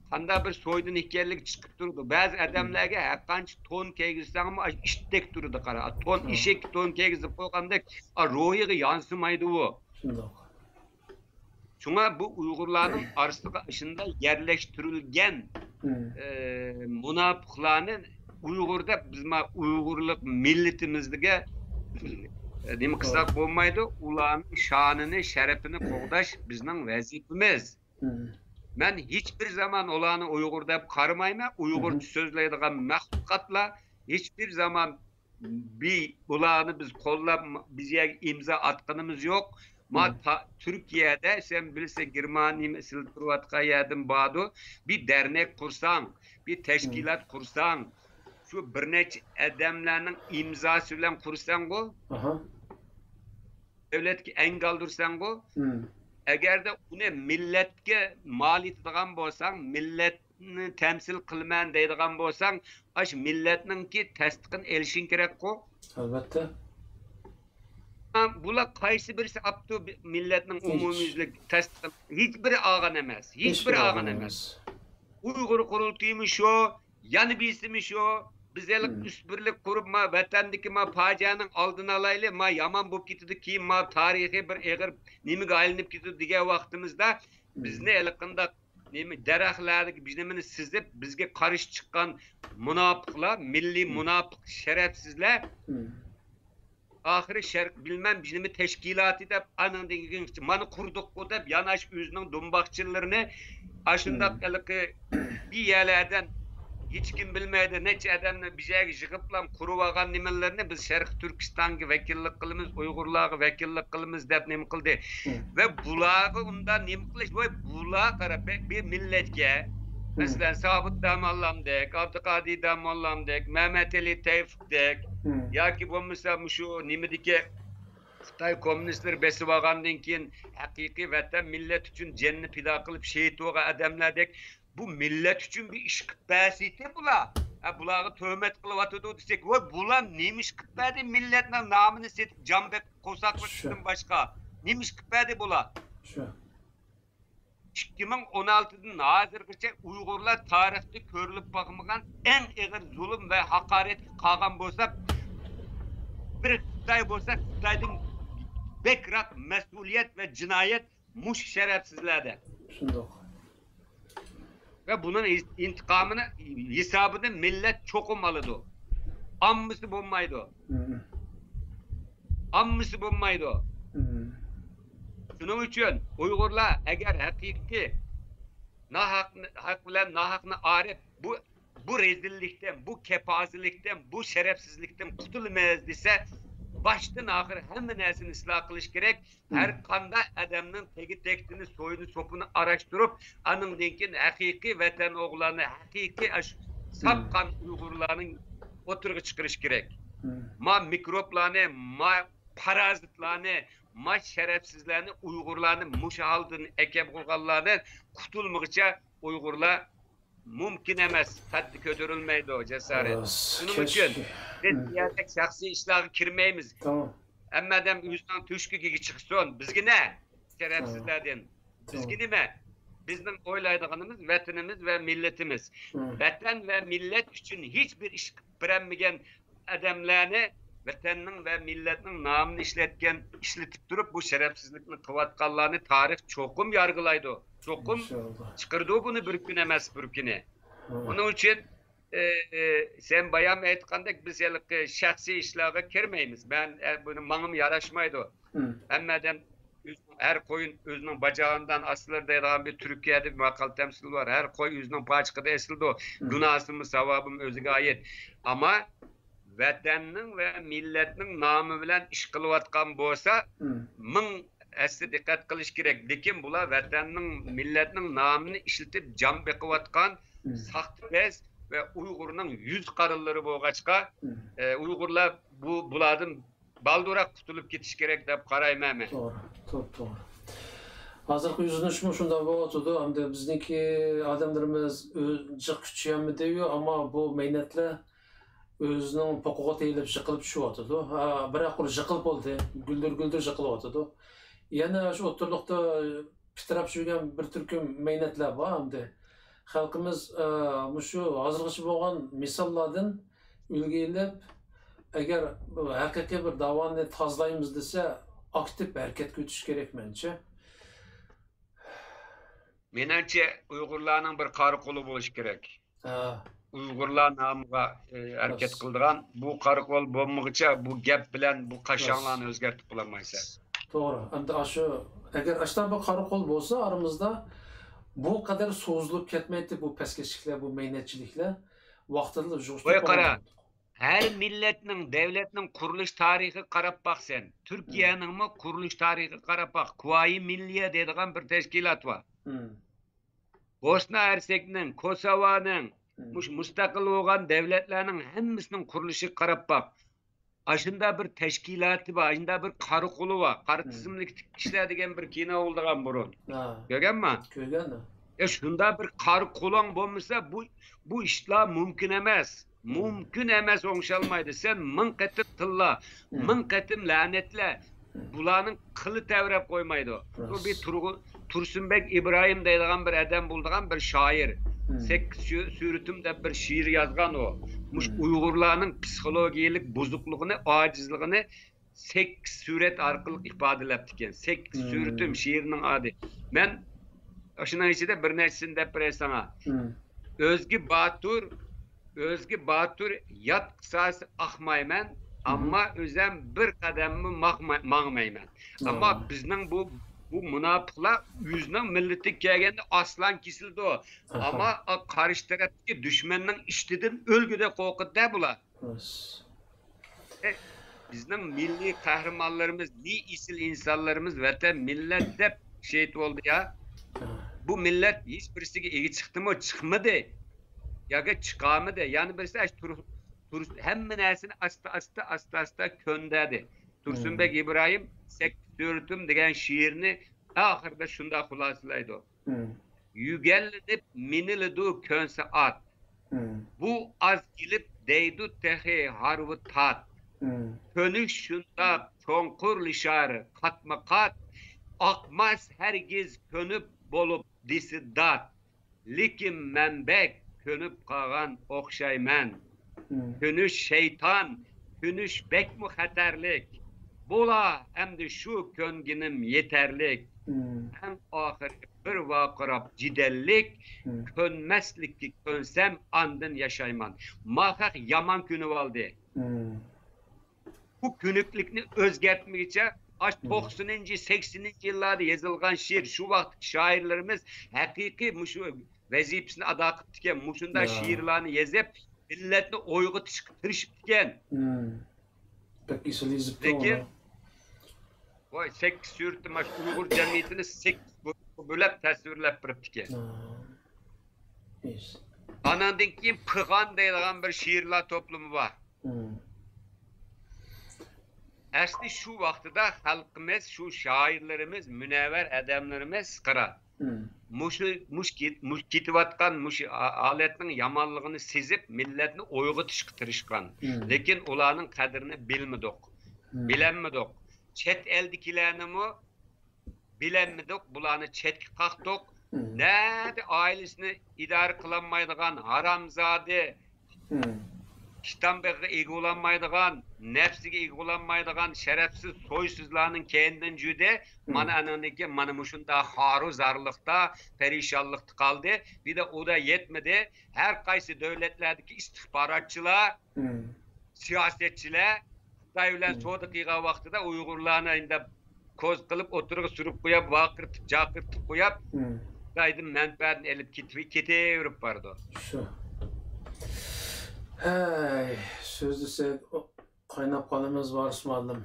kanda bir soydun hikayelik çıkıp durdu. Bazı adamlarga haqqanç ton keygizsen ama iştek durdu qara. Ton işek ton keygizip koygandak ruhiga yansımaydı o. Şuna bu Uygurlarning arasında aşında yerleştirilgen münafıklarning Uygurda bizma Uygurluk milletimizdige nima qilsak bo'lmaydi, ularning sha'nini, sharafini qo'g'dash bizning vazifamiz. Ben hiçbir zaman olanı Uygur deb qaramayman. Uygur sözleydigan mahluqatlar hiçbir zaman ularni biz qo'llab bizga imza atqanimiz yok. Türkiye'de sen bilirsen Germaniya siltirvatqa yerdim badu bir dernek kursan, bir teşkilat kursan, şu bir neçe adamlarning imzası bilan kursan bu. Devletga engaldırsan bu. Eğer de bunu milletke mal etdigan bolsang, milletni temsil qilman deydigan bolsang, aş milletninki tasdiqini elishing kerak ku. Albatta. Bular qaysi birisi aptu milletning umumiylik tasdiqini hiçbiri ağan emas. Hiçbir ağan emas. Uygur qurultaymi şu, yani bisimi şu, biz elik üst birlik kurup vatandaki facianın aldını alaylı, yaman bu kitidi ki tarihi bir eğer nemi aylanıp kitidi diye vaktimizde biz ne elikinde nemi deraxlardaki biznemini sizip bizge karış çıkan münafıklar, milli münafık şerefsizler ahiri şerk bilmem bizimi teşkilatı da anın dengin manı kurduk o da yanaş özünün dumbakçılarını aşında bir yerlerden hiç kim bilmeydi neçe adamla bize yıkıplam kuruvagan nimelerini biz Şerq Türkistan'a vekillik kılımız, Uygurlar'a vekillik kılımız dep nim kıldı. Ve bulağı ondan nim kılış ve bulağı kara bir milletke mesela Sabit Damallam dek, Abdülkadir Damallam dek, Mehmet Ali Tevfik dek ya ki bu mesela şu nimedeki Xitay komünistler besivagandan keyin hakiki vatan millet için cennet pida kılıp şehit olan adamlar dek bu millet için bir iş kıtbasiyeti bula. Bulağı töhmet kılıvatıdı desek, bulan neymiş kıtbadi milletin namını setip cambek kosaklıktan başka. Neymiş kıtbadi bula. 2016'dan hazırgacha Uygurlar tarihte körülüp bakmagan en ağır zulüm ve hakaret kalgan bolsa bir Xitay bolsa Xitay'dan bekrak mesuliyet ve cinayet muş şerefsizlerde. Ve bunun intikamını, hesabını millet çok olmalıdır. Ammısı bulmaydı. Ammısı bulmaydı. Şunun için Uygurlar eğer hakiki nahakla arif bu rezillikten, bu kepazelikten, bu şerefsizlikten kurtulmayız dese baştan ahir hemen nersini ıslah kılış gerek. Her kanda adamın teki tekstini, soyunu, sopunu araştırıp anın denkin hakiki vatan oğlanı, hakiki sapkan Uygurlarının oturgu çıkırış gerek. Ma mikroplarını, ma parazitlarını, ma şerefsizlerini, Uygurlarını muşahaldığını, ekep kulgallarını kutulmukça Uygurlar mümkün emez. Taddi kötürülmeydi o cesaret. Bunun için biz diyerek şahsi işlerine girmeyimiz. Ama adam yüzden tüşkü çıksın. Bizgi ne? Şerefsizlerden. Bizgi ne mi? Bizim oylaydığımız vatanımız ve milletimiz. Vatan ve millet için hiçbir iş bilenmeyen adamlarını vatanning ve milletning namını işletip durup bu şerefsizlikni kıvatkallarını tarih çokum yargılaydı. Çokum İnşallah. çıkırdı bunu bir gün emas bir güne. Ha. Onun için sen bayan aytgandek biz şahsi işlerge kirmeymiz. Ben bunu manım yaraşmaydı. Hı. Hemmeden her koyun özünün bacağından asılır deydiğin bir Türkiye'de bir makal temsil var. Her koy özünün paçkıda esildi o. Günahsımı, savabım özüge ait. Ama vatanning ve milletning namı bilen iş kılıvatkan bolsa, ming asli dikkat kılış gerek. Lekin bular vatanning, milletning namını işletip can bekivatkan sahtibez ve Uygur'un yüz karılları boğaçka Uygurlar bulardan baldurak kutulup ketiş gerek dep qarayman men. Doğru, doğru. Hazırkı yüzünüşmü şunda boğatıdı. Hem bizdeki adamlarımız cık küçüyenmi diyor ama bu meynetle özünün pokuğa teyilip jıkılıp şu atıdı. Bırak kur jıkılıp oldu. Güldür jıkılıp atıdı. Yani şu oturlukta pitirap şuygen bir türküm meynetler var hem halkımız şu hazırgıcı boğan misallardan ülgeyilip eğer haqiqiy bir davani tozlaymiz dese aktif hareket kötüş gerek bence. Menimce Uygurlarning bir qarı qolu bo'lish kerak. Uygurlar namıga hareket kıldıran bu qarı qol bo'lmaguncha bu gap bilan bu qaşanlarni o'zgartib qolamaysiz. Doğru. Hem şu eğer açtan bir qarı qol bo'lsa aramızda bu kadar soğuzlup ketmeydi bu peskeşlikler, bu meynetçilikler vaqtida Oy qara. Her milletning, devletning kuruluş tarihi qarab bak sen. Türkiye'nin mi kuruluş tarihi qarab bak. Kuvayi Milliye dediğin bir teşkilat var. Bosna Hersek'nin, Kosova'nın, müstakil olan devletlerinin hemmisinin kuruluşu qarab bak. Aşında bir teşkilatı var, aşında bir qarı qulu var. Qarı tizimlik kişiler degen bir kino oldugan burun. Görgen mi? Görgen de. Şunda bir qarı qulun bolmasa bu işler mümkün emas. Mümkün emas oңşalmaydı. Sen mın qetim tılla, mın qetim lanetle. Bulanın kılı tevrep koymaydı. Bu bir Tursunbek İbrahim deydiğen bir adam bulduğun bir şair. Sek sürütümde bir şiir yazgan o. Muş Uygurlarının psikolojik bozukluğunu, acizliğini sek süret arkalık ifadelep diken. Sek sürütüm şiirinin adı. Ben şunun içinde bir neçesini dep sana. Özgü Batur yat kısası akmayman ama özem bir kademmi mağmayman. Ama bizden bu münafıklar yüzünden milleti kelgende aslan kesildi o. Ama karşı taraftaki düşmanın iştidin ölgüde korkuda bular. Bizden milli kahramanlarımız, isil insanlarımız ve millet de şehit oldu ya. Bu millet hiçbirisi iyi çıktı mı çıkmadı. Ya çıkamadı. Yani birisi hem nersini asta köndedi. Tursunbek İbrahim sektörtüm degen şiirini ahırda şunda hulasılaydı o. Yügellenip minilidu könse at. Bu az gilip deydu tehi harvı tat. Könüş şunda çonkur lişarı katma kat. Akmaz hergiz könüp bolup disi dat. Likim menbek könüp kalan okşayman. Könüş şeytan, könüş bek mu haterlik. Bula emdi şu könginim yeterlik. En ahir bir vakırap cidellik. Könmeslik ki könsem andın yaşayman. Mahak yaman künü valdı. Bu künüklükni özgertmeyece 90. 80. yıllarda yazılgan şiir, şu vakit şairlerimiz hakiki muşu vazifesini ada qilib diken, muşunda şiirlerini yazıp milletni oygu tırışıp diken. Pek isilizip Lekin voy sek sürtüm Uygur cemiyetini sek bölüp tasvirlep birip diken. Anandan keyin Pıgan deydigan bir şiirler toplumu var. Asli şu vaxtıda halkımız, şu şairlerimiz, münevver adamlarımız qara. Muş kitivatkan, muş aletinin yamanlığını sezip milletini oygu tırışkan. Lekin ulanın kadrini bilmedik, bilenmedik. Çet eldikilerini mi bilenmedik, bulanı çetki kalktık. Nerede ailesini idare kılamaydıgan haramzade, kitabıga ega olanmaydigan, nefsiga ega olanmaydigan şerefsiz, soysuzlarning kendinden jude mana anandaki mana muşunda haru zarlıkta, perişanlıkta kaldı. Bir de o da yetmedi. Her kaysi devletlerdeki istihbaratçılar, siyasetçiler Xitoy bilan savdo qilgan vaqtida Uyg'urlarni endi ko'z qilib o'tirib surib qo'yib, vaqirtib, chaqirtib qo'yib, Xitoydan manfaatini olib ketaverib bordi. Shu. Hey, söz desek qaynab qolamiz Varis muallim.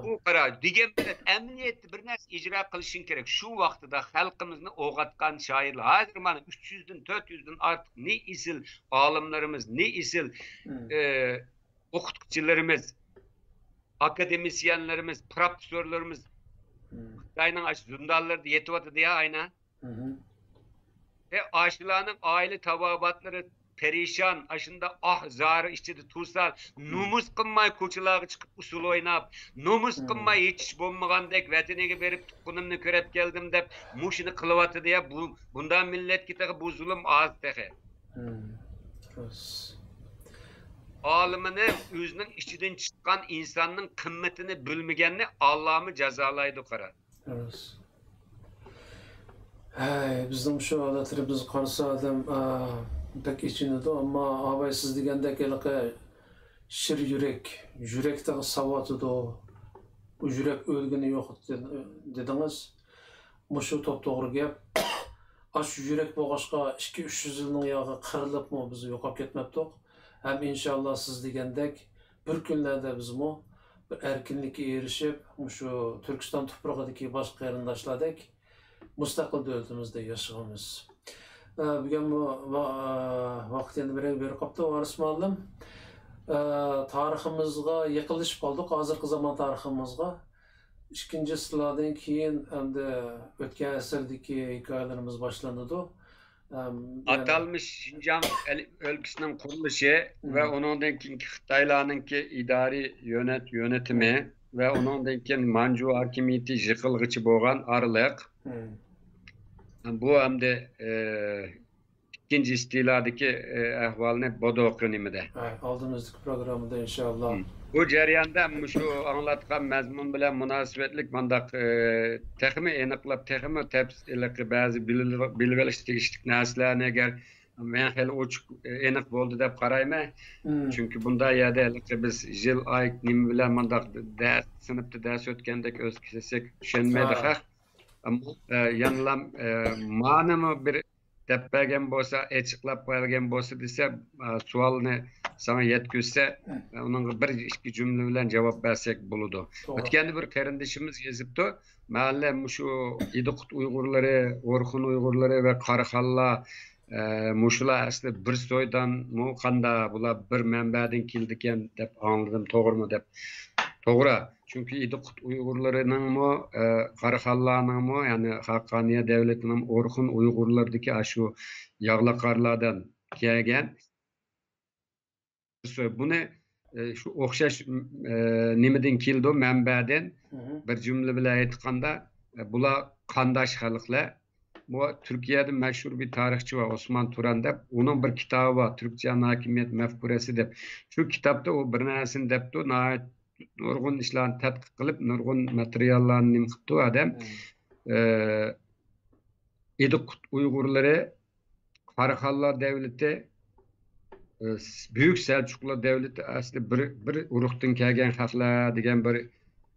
Bu qara degan bilan emniyetni bir narsa ijro qilishing kerak. Shu vaqtida xalqimizni o'g'atgan shoirlar, hozir mana 300 dan 400 dan ortiq ne isil olimlarimiz, ne isil o'qituvchilarimiz, akademisyenlerimiz, profesörlerimiz Xitoyning aş zindonlarida yetyapti ya aynan. Aşılarning aile tabobatlari perişan, aşında zari içinde tursal, numus qilmay ko'chalarga chiqib usul o'ynab, numus qilmay hech bo'lmagandek vataniga berib tuqqunimni ko'rib keldim deb mushini qilyapti ya, bundan millatga bu zulm oz tehe. Alimini o'zining ichidan chiqqan insonning qimmatini bilmaganni Allohmi jazolaydi qara. Hey, bizning shu odatlarimiz qarasa adam pek içinidi ama abay siz degandek şir yürekte savatıdı o yürek ölgünü yok dediniz. Muşu top doğru gap. Aş yürek boğaşka 200-300 yılın yağı kırılıp mı bizi yokap ketmeptik. Hem inşallah siz degandek bir günlerde biz mu bir erkinlikке erişip muşu Türkistan toprağıdaki başka yerindaşladık. Müstakil devletimizde yaşamamız. Bugün bu vaktini bir kapta Varis muallim. Tariximizga yıkılışıp kaldık. Hazırki zaman tariximizga. İkinci sıradan keyin endi o'tgan asrdagi hikoyalarimiz boshlanadi. Atalmış Şinjan ülkesinin kuruluşu ve onundan keyingi Xitoylarninki idari yönetimi ve onundan keyin Manju hakimiyeti yıkılgıcı bo'lgan araliq. Bu hem de ikinci istiladaki ahvalini bodo okunimide. Aldığımızdaki programda inşallah. Bu jarayonda şu anlatgan mazmun bilan münasebetlik mandaq texmi aniqlab texmi tafsillik ba'zi bilgilish tegishlik narsalarni agar men hali ochiq aniq bo'ldi deb qarayman. Chunki bunda yerda biz yil oy nima bilan mandaq dars sinfda dars o'tgandek o'z kelsak tushunmaydi ha. Yanılam manımı bir tepegen bolsa, açıklap qo'yilgan bo'lsa desa, savolni sana yetkizsa, onun bir ikki jumla bilan javob bersak bo'ladi. O'tganda bir qarindishimiz yozibdi. Mahalle shu Idiqut Uyg'urlari, O'rxun Uyg'urlari va Qaraxalla muşular aslında bir soydan mu qanda bular bir manbadan keldikan deb anladım, to'g'rimi deb. To'g'ri. Çünkü Idiqut Uyg'urlarining mu, Qaraxallarning mu, yani Haqqaniya devletining O'rxun Uyg'urlardagi shu yog'laqarlardan kelgan. Buni shu o'xshash nimadan keldi, manbadan bir jumla bilan aytganda, bular qandash xalqlar. Bu Türkiye'de meşhur bir tarihçi var, Osman Turan deb. Onun bir kitabı var, Türkçe hakimiyet mefkuresi deb. Şu kitapta o bir narsani debdi, nurg'un ishlarni tadqiq qilib, nurg'un materiallarni nim qildi adam. Idiqut Uyg'urlari Qaraxallar devleti, Büyük Selçuklu devleti aslında bir urug'dan kelgan xalqlar degan bir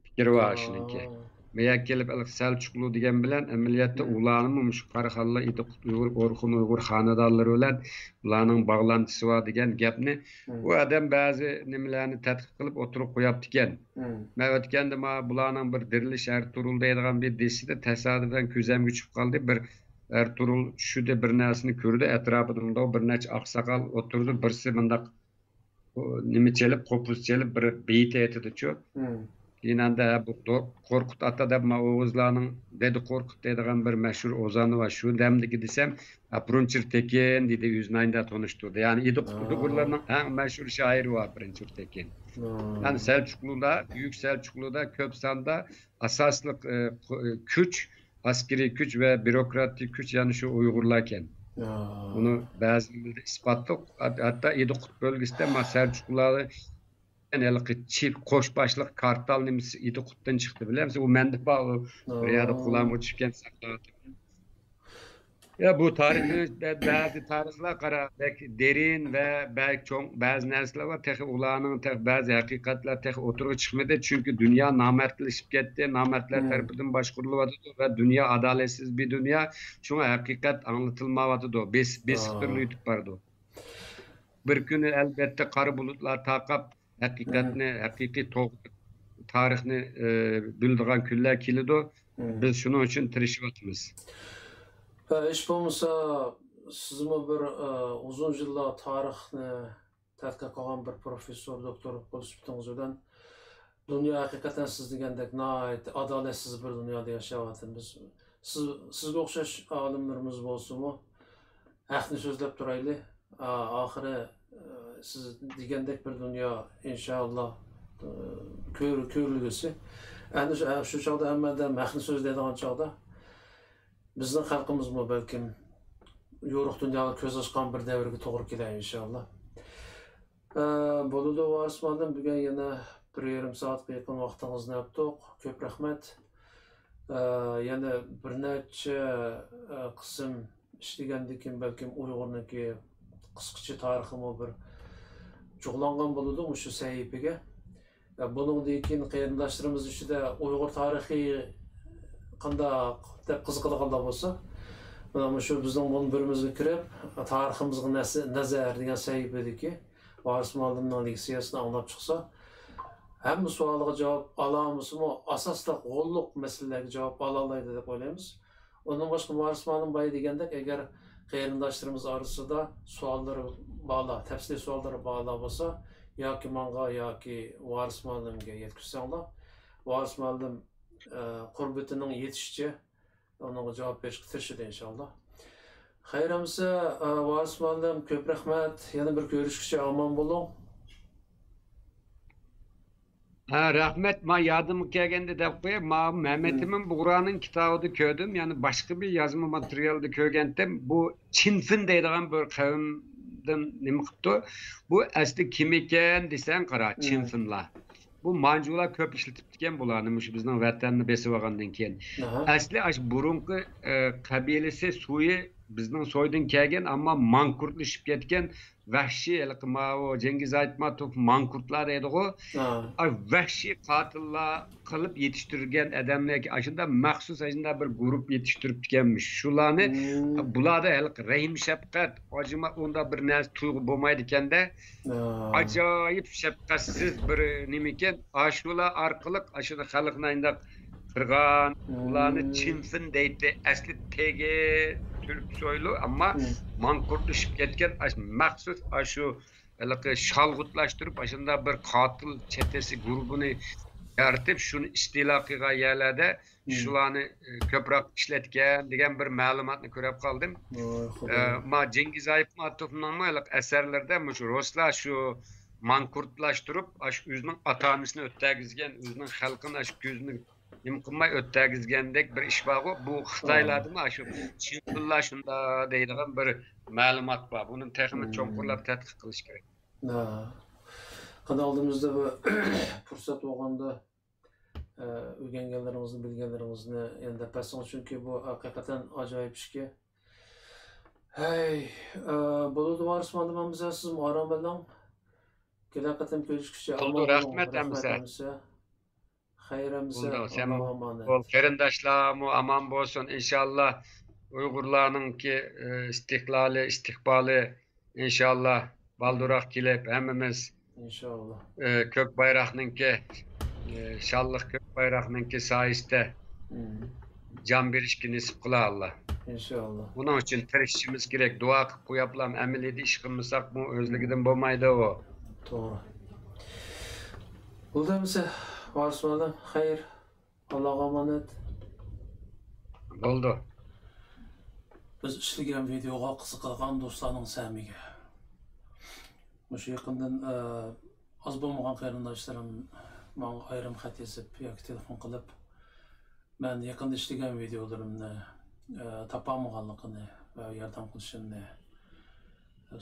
fikr var shuniki. Meğer kelib Selçuklu degan bilan amaliyotda ularning shu Qaraxallar, Idiqut Uyg'ur, O'rxun Uyg'ur xonadonlari bilan ularning bog'lanchisi bor degan gapni u odam ba'zi nimalarni tadqiq qilib o'tirib qo'yapti ekan. Men o'tganda bularning bir dirilish Ertuğrul deydigan bir desida tasodifan ko'zimga tushib qoldi. Bir Ertuğrul tushida bir narsani ko'rdi, atrofida bir necha oqsoqol o'tirdi, birsi bundaq nima chelib, qo'pus chelib bir beyt aytdi-chu. Yinanda bu Korkut ata deb Oğuzlarning dedi Korkut deydigan bir meşhur ozanı var. Şu demdiki desem Prunçur Tekin dedi yüzünde tanıştırdı. Yani Uygurlarning en meşhur şairi var Prunçur Tekin. Yani Selçuklu'da, Büyük Selçuklu'da köp sanda asaslık güç, askeri güç ve bürokratik güç yani şu Uygurlarken. Bunu bazıları ispatlıq. Hatta Yedikut bölgesinde Selçukluları yani çift koşbaşlık kartal nimesi Yedikut'tan çıktı biliyor musun? O mendip bağı bir yerde kulağıma düşken sakladı. Ya bu tarihin bazı tarihler kara belki derin ve belki çok bazı nesler var. Tek ulanın tek bazı hakikatler tek oturup çıkmadı. Çünkü dünya namertleşip gitti. Namertler tarafından başkuruluyordu ve dünya adaletsiz bir dünya. Çünkü hakikat anlatılmamadı. Biz sıfırlı YouTube vardı. Bir gün elbette kara bulutlar takap hakikatini, hakiki tarihini bildiren küller kilido. Biz şunun için tirişivatımız. Hiç olmasa sizin bir uzun yıllar tarihni tədqiq qilgan bir professor, doktor bo'lib chiqdingiz bilan dünya hakikaten siz degandek nəhayət adaletsiz bir dünyada yaşayapmiz. Sizga o'xshash olimlarimiz bo'lsinmi? Haqni so'zlab turayli. Oxiri siz degandek bir dünya inşallah ko'rilgisi. Endi shu chog'da hammadan haqni so'zlaydigan chog'da bizning xalqimizmi balkim yo'ruq dunyoga ko'z ochgan bir davrga to'g'ri keladi inshaalloh. Bo'ldi varismadim bugun yana 1,5 soatga yaqin vaqtingizni oldik. Ko'p rahmat. Yana bir necha qism ishlagandan keyin balkim Uyg'urniki qisqacha tariximi bir cho'g'langan bo'ladi o'sha sahifaga. Buningdan keyin qarindoshlarimiz ichida Uyg'ur tarixi qandaq deb qiziqadiganlar bo'lsa, mana shu bizning munbirimizga kirib, tariximizga nazar degan sahifadagi Varis muallimning leksiyasini anglab chiqsa, hamma savoliga javob olamizmi? Asosli g'olliq masalalarga javob ola oladi deb o'ylaymiz. Undan boshqa Varis muallim boya degandek, agar qarindoshlarimiz orasida savollari bog'la, tafsiliy savollari bog'la bo'lsa, yoki menga yoki Varis muallimga yetkazsanglar, Varis muallim qurbetining yetishicha onunla cevap berishga tirishadi inşallah. Xayramsa Varis muallim ko'p rahmat. Yana bir ko'rishguncha omon bo'ling. Rahmet, ma yardım kelgende de koy, ma Mehmet'imin Buğra'nın kitabını köydüm. Yani başka bir yazma materyalda köygendim. Bu Çinfin deydiğen bir kavimden nima qipti? Bu asli kim eken desen qara, Çinfinlar. Bu mancular köp işletip diken bulanmış bizden vatanını besip algandan keyin. Asli burunqi qabilesi suyu bizden soydan kelgen ama mankurtlaşıp ketken vahşi o Cengiz Aytmatov mankurtlar edi o. Vahşi katıllar kılıp yetiştirgen adamlar ki aşında maxsus aşında bir grup yetiştirip dikenmiş. Şularni bulada rahim şefkat acıma onda bir naz tuygu bulmaydı iken de acayip şefkatsiz bir nimiken aşular arkalık aşıda xalqına kırgan ularni Çinfin deydi asli tege Türk soylu ama mankurtlaşıp ketken maxsus şu şalgıtlaştırıp aşında bir katil çetesi grubunu yaratıp şunu istilakıga yerlerde şularni köprak işletken degen bir malumatını görüp kaldım. Ma Cengiz Aytmatov'un eserlerde şu Ruslar şu mankurtlaştırıp özünün atanısını öttegizgen, özünün halkın gözünü Yımkınmay öttegizgendek bir iş var o. Bu Xitaylarda mı şu Çinliler şunda deydiğim bir malumat var. Bunun texini çoğunkurlap tədqiq qilish kerak. Kanalımızda bu fırsat olganda öğrengenlerimizni, bilgenlerimizni endi pasın çünkü bu hakikaten acayip işki. Hey, buludu Varis muallim bize siz muharram bilan kelaqatim ko'rishguncha Qoldi rahmat amsa. Xayramsa Qarindoshlarimiz aman bo'lsin inshaalloh Uyg'urlarningki istiqloli, istiqboli inshaalloh balduroq kelib hammamiz inshaalloh ko'k bayroqningki shalliq ko'k bayroqningki soyasida jon berishga nasib qila Allah. İnşallah. Bunun için tirishishimiz kerak. Duo qilib qo'yaplam, amaliyda ish qilmasak bu o'zligidan bo'lmaydi o. To'g'ri. Bo'ldimsa Varis muallim, xayr. Allohga omonat. Bo'ldi. Biz ishlagan videoga qiziqgan do'stlarning samiga. O'sha yaqindan oz bo'lmagan qarindoshlarim menga ayrim xat yozib yoki telefon qilib men yaqinda ishlagan videolarimni topolmaganligini ve yardım qilishimni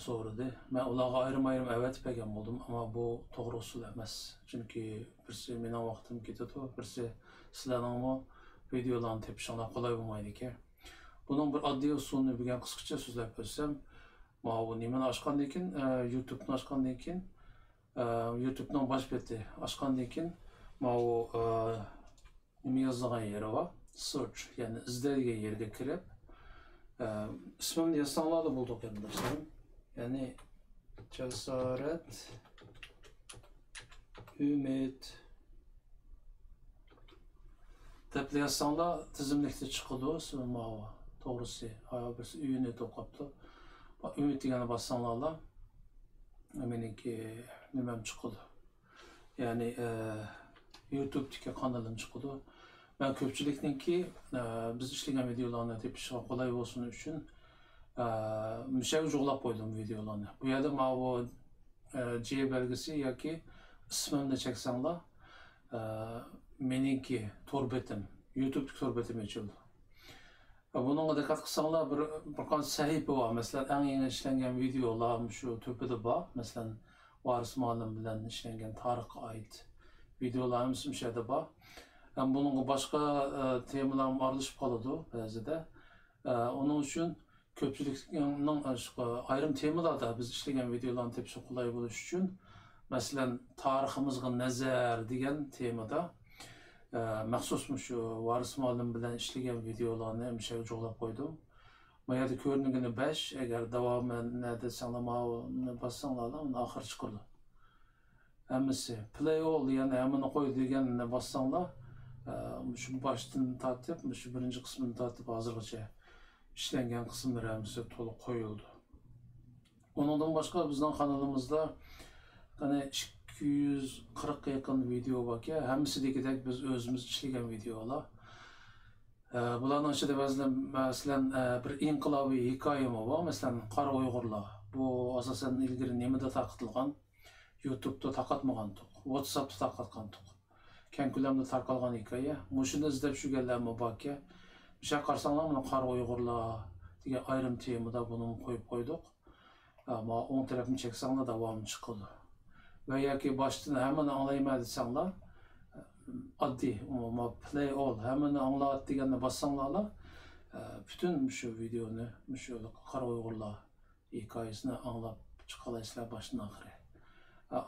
so'radi. Men ularga ayrim evet degan bo'ldim, ammo bu to'g'ri usul emas. Chunki birisi mening vaqtim ketadi, birisi sizlarning videolarni tepishinglar qolay bo'lmaydi ekan. Buning bir oddiy usulini bilgan qisqacha so'zlab o'tsam, bu nimani ochgandan keyin YouTube'ni ochgandan keyin YouTube'ning bosh beti ochgandan keyin bu nima yozilgan yeri bor, search, ya'ni izlaydigan yerga kirib ismimni yazsanglar da bo'ldi qarindoshlarim. Ya'ni Jasorat Umid deb yazsanglar tizimlikda chiqadi ismim. To'g'risi, birisi uyini to'qabdi. Umid degani bossanglar, meniki nimam chiqadi. Ya'ni YouTube'dagi kanalim chiqadi. Ben ko'pchilikniki biz ishlagan videolarni tepishga qulay bo'lsin uchun mushaga jo'g'lab qo'ydim videolarni. Bu yerda mana bu J belgisi yoki ismimni cheksanglar, meniki to'r betim, YouTube to'r betim ochildi. Bununla diqqat qilsanglar bir qancha sahifa bor. Masalan, eng yangi ishlangan videolar shu to'pida bor. Masalan, Varis Muallim bilan ishlangan tarixga oid videolarimiz shu yerda bor. Bunun başka temalarım aralışıp qoladi ba'zida. Onun uchun ko'pchilikning ayrim temalarda biz ishlagan videolarni tepish qulay bo'lish uchun, masalan, tariximizga nazar degan temada maxsus shu Varis Muallim bilan ishlagan videolarni mushaga jo'g'lab qo'ydim. Bu yerda ko'rinigini 5, agar davoman desanglar, bassanglar, uni oxiri chiqadi. Hammasi play all degani hammani qo'y deganini bassanglar, şu baştan tartib, şu birinci kısmını tartib hozirgacha ishlangan qismlari hamsi to'liq qo'yildi. Ondan başqa bizning kanalimizda qani 240 ga yaqin video borki, hammasidagidek biz o'zimiz ishlagan videolar. Bularning ichida ba'zan masalan bir inqilobiy hikoyam bor, masalan Qora Uyg'urlar. Bu asosan ilgari nimada taqitilgan, YouTube'da taqatmagan, WhatsApp'da taqatgan. Keng ko'lamda tarqalgan hikoya. Mushuni izlab shurganlarmi borki, o'sha qarasanglar, mana Qora Uyg'urlar degan ayrim temada buni qo'yib qo'ydik. Ammo o'ng tarafni cheksanglar davomi chiqadi. Va yoki boshdan hammani anglayman desanglar, oddiy play all hammani anglat deganni bossanglar, bütün shu videoni, shu Qora Uyg'urlar hikoyasini anglab chiqalasizlar boshdan oxiri.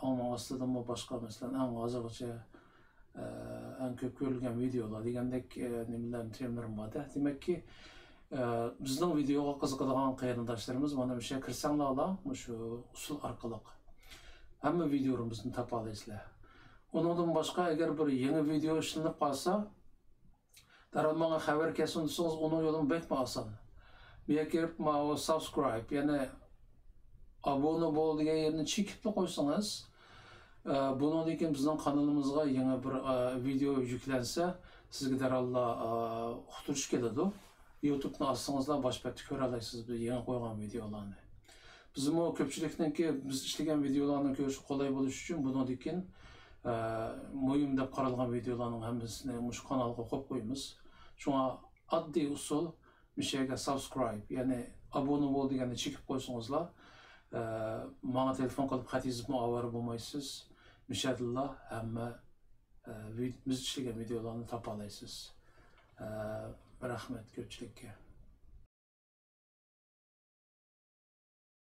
Onun aslida boshqa masalan eng hozirgacha en ko'p ko'rilgan videolar degandek nimalar temalarım bor. Demakki, bizning videoga qiziqadigan qarindoshlarimiz mana bu yerga kirsanglar, shu usul orqali hamma videolarimizni topa olasizlar. Undan boshqa agar bir yangi video ishlanib qolsa, darhol menga xabar kelsin desangiz, uni yo'lim bekma oson. Bu yerga kirib, mana subscribe, ya'ni abone bo'l degan yerni chekib qo'ysangiz, bundan keyin bizning kanalımızga yangi bir video yüklense, sizga darhol uqtirish keladi. YouTube'ni ochsangizlar bosh betda ko'ra olasiz biz yangi qo'ygan videolarni. Bizim o ko'pchilikniki biz ishlagan videolarni ko'rish qolay bo'lishi uchun bundan keyin muhim deb qaralgan videolarning hammasini shu kanalga qo'yib qo'yamiz. Shunga oddiy usul mishaga subscribe, ya'ni abone bo'l deganni chekib qo'ysangizlar, menga telefon qilib xatingizni avara bo'lmaysiz. Mishadillah hamma biz ishlagan videolarni topa olasiz. Rahmat ko'pchilikka.